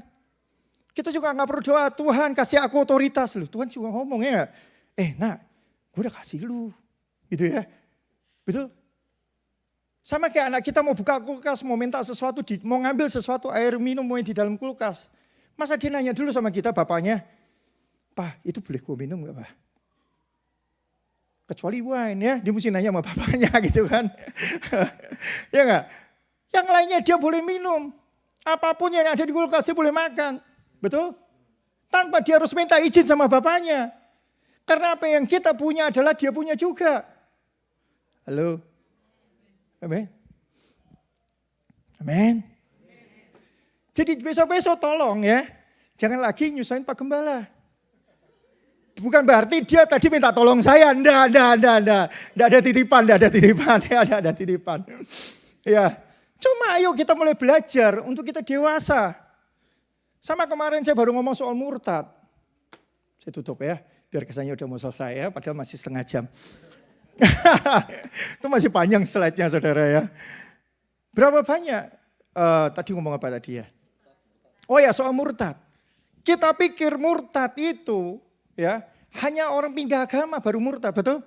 Kita juga nggak perlu doa, Tuhan kasih aku otoritas. Loh, Tuhan juga ngomong ya, nak, gue udah kasih lu, gitu ya, betul? Sama kayak anak kita mau buka kulkas, mau minta sesuatu, mau ngambil sesuatu air minum mau di dalam kulkas. Masa dia nanya dulu sama kita bapaknya, Pak itu boleh gue minum gak Pak? Kecuali wine ya, dia mesti nanya sama bapaknya gitu kan. Ya enggak? Yang lainnya dia boleh minum. Apapun yang ada di kulkas dia boleh makan. Betul? Tanpa dia harus minta izin sama bapaknya. Karena apa yang kita punya adalah dia punya juga. Halo? Amin. Amin. Jadi besok-besok tolong ya. Jangan lagi nyusahin Pak Gembala. Bukan berarti dia tadi minta tolong saya. Enggak ada titipan. Ada titipan. Ya. Cuma ayo kita mulai belajar untuk kita dewasa. Sama kemarin saya baru ngomong soal murtad. Saya tutup ya. Biar kesannya udah mau selesai ya. Padahal masih setengah jam. Itu masih panjang slide-nya saudara ya. Berapa banyak? Tadi ngomong apa tadi ya? Oh ya soal murtad. Kita pikir murtad itu ya hanya orang pindah agama baru murtad, betul?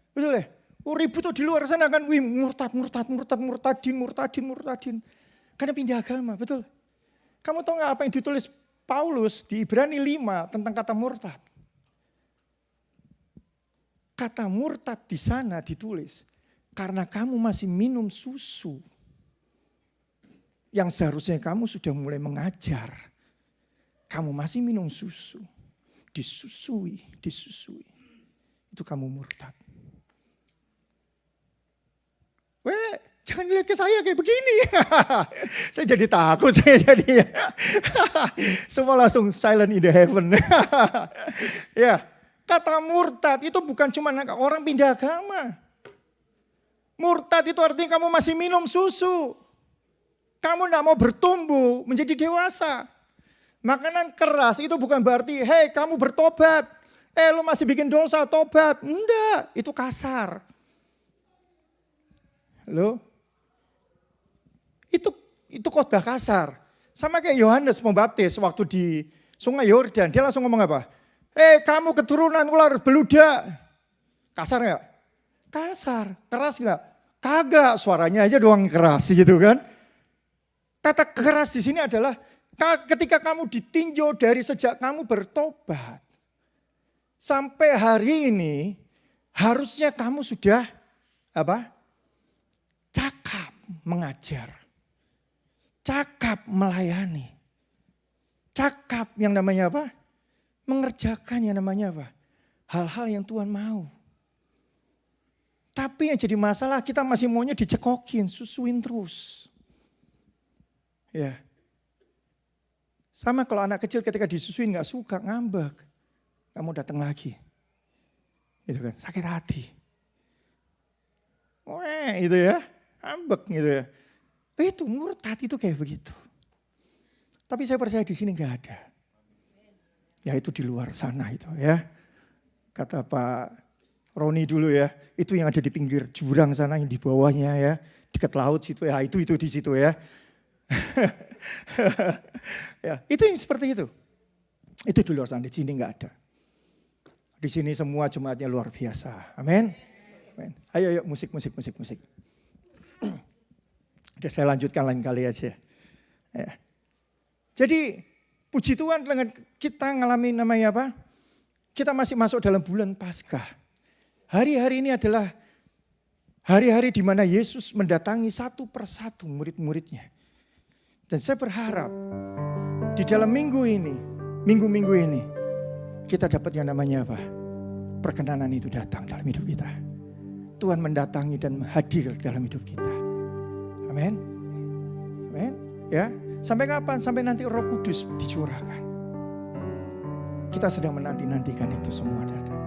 Betul ya? Ribut tuh di luar sana kan, murtadin. Karena pindah agama, betul? Kamu tahu nggak apa yang ditulis Paulus di Ibrani 5 tentang kata murtad? Kata murtad di sana ditulis, karena kamu masih minum susu. Yang seharusnya kamu sudah mulai mengajar. Kamu masih minum susu. Disusui. Itu kamu murtad. Jangan lihat ke saya kayak begini. Saya jadi takut. Semua langsung silent in the heaven. Ya. Kata murtad itu bukan cuma orang pindah agama. Murtad itu artinya kamu masih minum susu. Kamu tidak mau bertumbuh menjadi dewasa. Makanan keras itu bukan berarti, hei kamu bertobat. Lu masih bikin dosa, tobat. Enggak, itu kasar. Halo? Itu khotbah kasar. Sama kayak Yohanes Pembaptis waktu di Sungai Yordan. Dia langsung ngomong apa? Kamu keturunan ular beludak. Kasar gak? Kasar. Keras gak? Kagak, suaranya aja doang keras gitu kan. Kata keras di sini adalah ketika kamu ditinjau dari sejak kamu bertobat. Sampai hari ini harusnya kamu sudah cakap mengajar. Cakap melayani. Cakap yang namanya apa? Mengerjakan yang namanya apa? Hal-hal yang Tuhan mau. Tapi yang jadi masalah kita masih maunya dicekokin, susuin terus. Ya. Sama kalau anak kecil ketika disusuin gak suka, ngambek. Kamu datang lagi. Gitu kan, sakit hati. Itu ya, ngambek gitu ya. Itu murtad itu kayak begitu. Tapi saya percaya di sini gak ada. Ya itu di luar sana itu ya. Kata Pak Roni dulu ya, itu yang ada di pinggir jurang sana yang di bawahnya ya, dekat laut situ ya, itu di situ ya. Ya, itu yang seperti itu. Itu di luar sana, di sini enggak ada. Di sini semua jemaatnya luar biasa. Amin. Amin. Ayo musik. Udah saya lanjutkan lain kali aja. Ya. Jadi puji Tuhan dengan kita ngalamin namanya apa? Kita masih masuk dalam bulan Paskah. Hari-hari ini adalah hari-hari di mana Yesus mendatangi satu persatu murid-muridnya. Dan saya berharap di dalam minggu-minggu ini, kita dapat yang namanya apa? Perkenanan itu datang dalam hidup kita. Tuhan mendatangi dan hadir dalam hidup kita. Amin. Amin. Ya. Sampai kapan? Sampai nanti Roh Kudus dicurahkan. Kita sedang menanti-nantikan itu semua datang.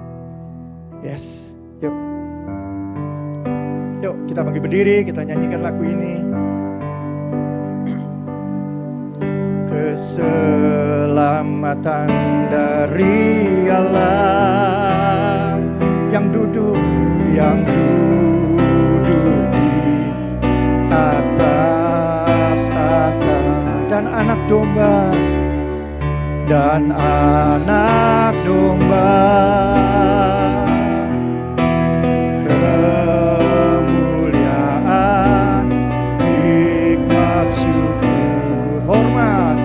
Yes. Yuk. Yuk kita bangkit berdiri, kita nyanyikan lagu ini. Keselamatan dari Allah yang duduk di atas tahta dan anak domba kemuliaan, hikmat, syukur, hormat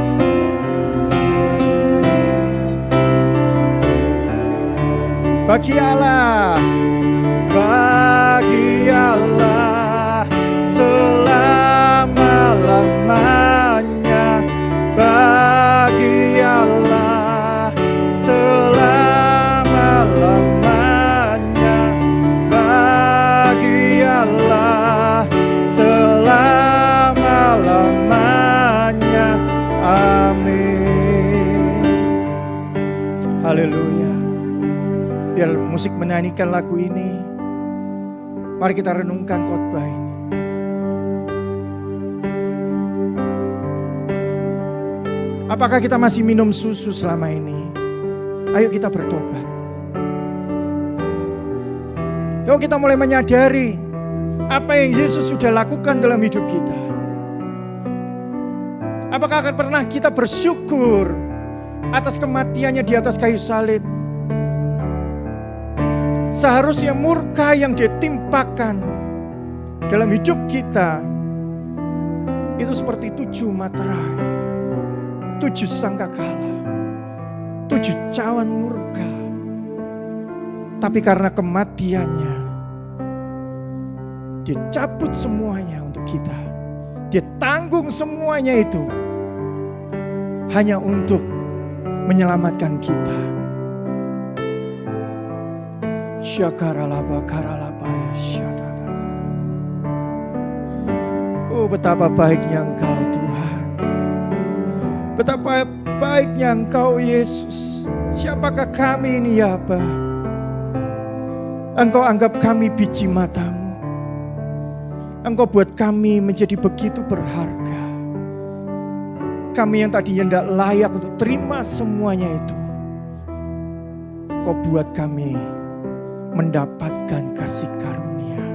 bagi Allah selama-lamanya, bagi Allah selama-lamanya, bagi Allah selama-lamanya. Amin. Haleluya. Biar musik menyanyikan lagu ini, mari kita renungkan khotbah ini. Apakah kita masih minum susu selama ini? Ayo kita bertobat. Yuk kita mulai menyadari apa yang Yesus sudah lakukan dalam hidup kita. Apakah akan pernah kita bersyukur atas kematiannya di atas kayu salib? Seharusnya murka yang ditimpakan dalam hidup kita itu seperti 7 materai, 7 sangkakala, 7 cawan murka. Tapi karena kematiannya, dia cabut semuanya untuk kita. Dia tanggung semuanya itu hanya untuk menyelamatkan kita. Syakaralaba-karalabaya syadara. Oh betapa baiknya Engkau Tuhan. Betapa baiknya Engkau Yesus. Siapakah kami ini ya Bapa? Engkau anggap kami biji matamu. Engkau buat kami menjadi begitu berharga. Kami yang tadinya tidak layak untuk terima semuanya itu, Kau buat kami mendapatkan kasih karunia.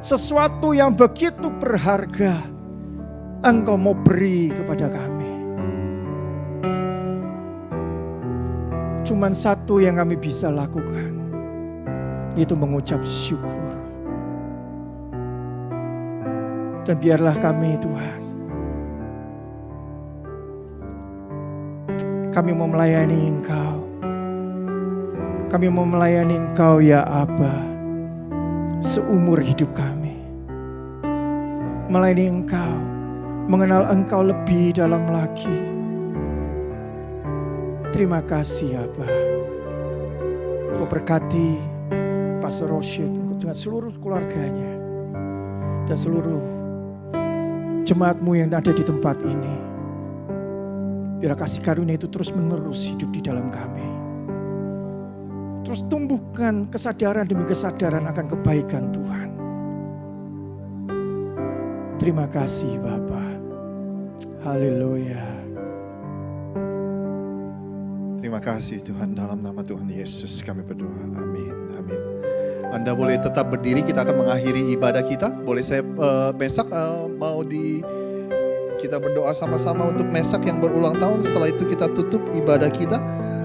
Sesuatu yang begitu berharga Engkau mau beri kepada kami. Cuman satu yang kami bisa lakukan, yaitu mengucap syukur. Dan biarlah kami Tuhan, kami mau melayani Engkau. Kami mau melayani Engkau ya Aba seumur hidup kami. Melayani Engkau, mengenal Engkau lebih dalam lagi. Terima kasih Aba. Kau berkati Pastor Rosyid dengan seluruh keluarganya dan seluruh jemaat-Mu yang ada di tempat ini. Biar kasih karunia itu terus menerus hidup di dalam kami. Terus tumbuhkan kesadaran demi kesadaran akan kebaikan Tuhan. Terima kasih Bapa. Haleluya. Terima kasih Tuhan, dalam nama Tuhan Yesus kami berdoa. Amin. Amin. Anda boleh tetap berdiri, kita akan mengakhiri ibadah kita. Boleh saya Mesak kita berdoa sama-sama untuk Mesak yang berulang tahun. Setelah itu kita tutup ibadah kita.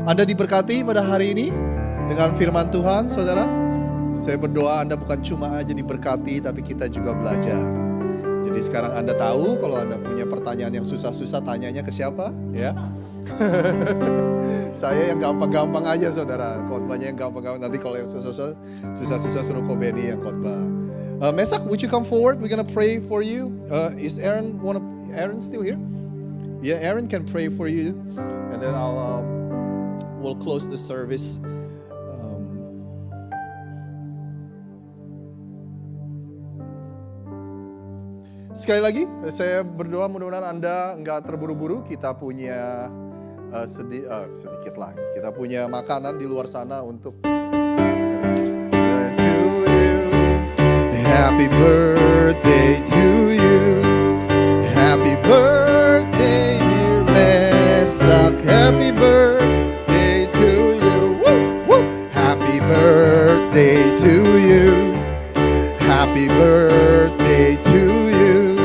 Anda diberkati pada hari ini dengan firman Tuhan, saudara. Saya berdoa Anda bukan cuma aja diberkati, tapi kita juga belajar. Jadi sekarang Anda tahu kalau Anda punya pertanyaan yang susah-susah, tanyanya ke siapa? Ya. Saya yang gampang-gampang aja, saudara. Khotbahnya yang gampang-gampang. Nanti kalau yang susah-susah suruh Kobeni yang khotbah. Mesak, would you come forward? We're gonna pray for you. Is Aaron still here? Yeah, Aaron can pray for you, and then we'll close the service. Sekali lagi, saya berdoa mudah-mudahan Anda nggak terburu-buru. Kita punya sedikit lagi. Kita punya makanan di luar sana untuk Happy birthday to you. Happy birthday dear Mesak. Happy birthday to you. Woo, woo. Happy birthday to you. Happy birthday to you.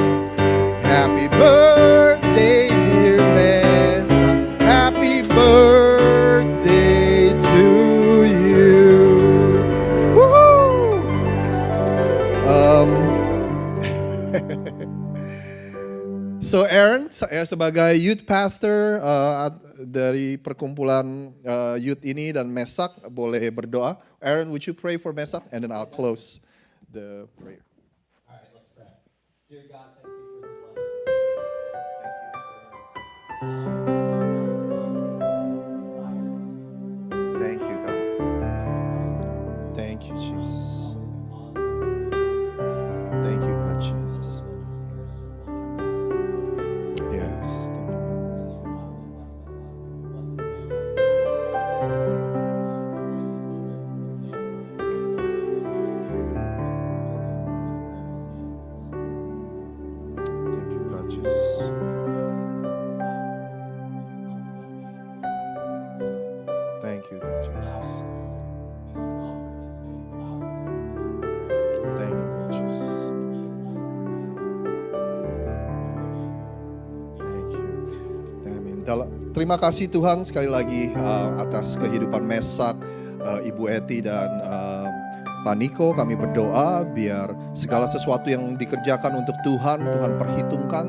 Happy birthday dear Mesak. Happy birthday to you. Woo! So Aaron, saya sebagai youth pastor dari perkumpulan youth ini dan Mesak boleh berdoa. Aaron, would you pray for Mesak, and then I'll close the prayer. All right, let's pray. Dear God, thank you for the blessing. Thank you, God. Thank you, Jesus. Thank you, God, Jesus. Yes, thank you, God. Thank you, God, Jesus. Thank you, God, Jesus. Thank you, God, Jesus. Thank you. Amin. Terima kasih Tuhan sekali lagi atas kehidupan Mesak, Ibu Eti dan Pak Niko. Kami berdoa biar segala sesuatu yang dikerjakan untuk Tuhan perhitungkan.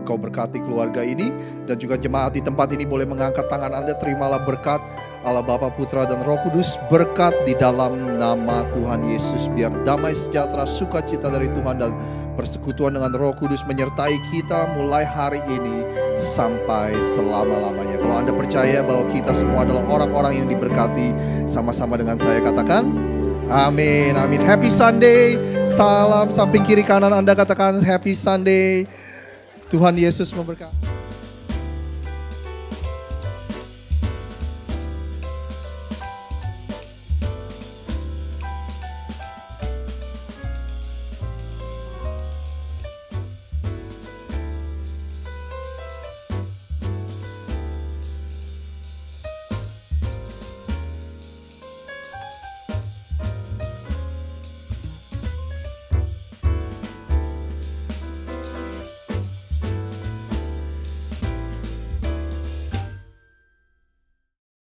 Engkau berkati keluarga ini dan juga jemaat di tempat ini boleh mengangkat tangan Anda. Terimalah berkat Allah Bapa, Putra dan Roh Kudus. Berkat di dalam nama Tuhan Yesus. Biar damai sejahtera, sukacita dari Tuhan dan persekutuan dengan Roh Kudus menyertai kita mulai hari ini sampai selama-lamanya. Kalau Anda percaya bahwa kita semua adalah orang-orang yang diberkati, sama-sama dengan saya katakan amin, amin. Happy Sunday. Salam samping kiri kanan Anda katakan Happy Sunday. Tuhan Yesus memberkati.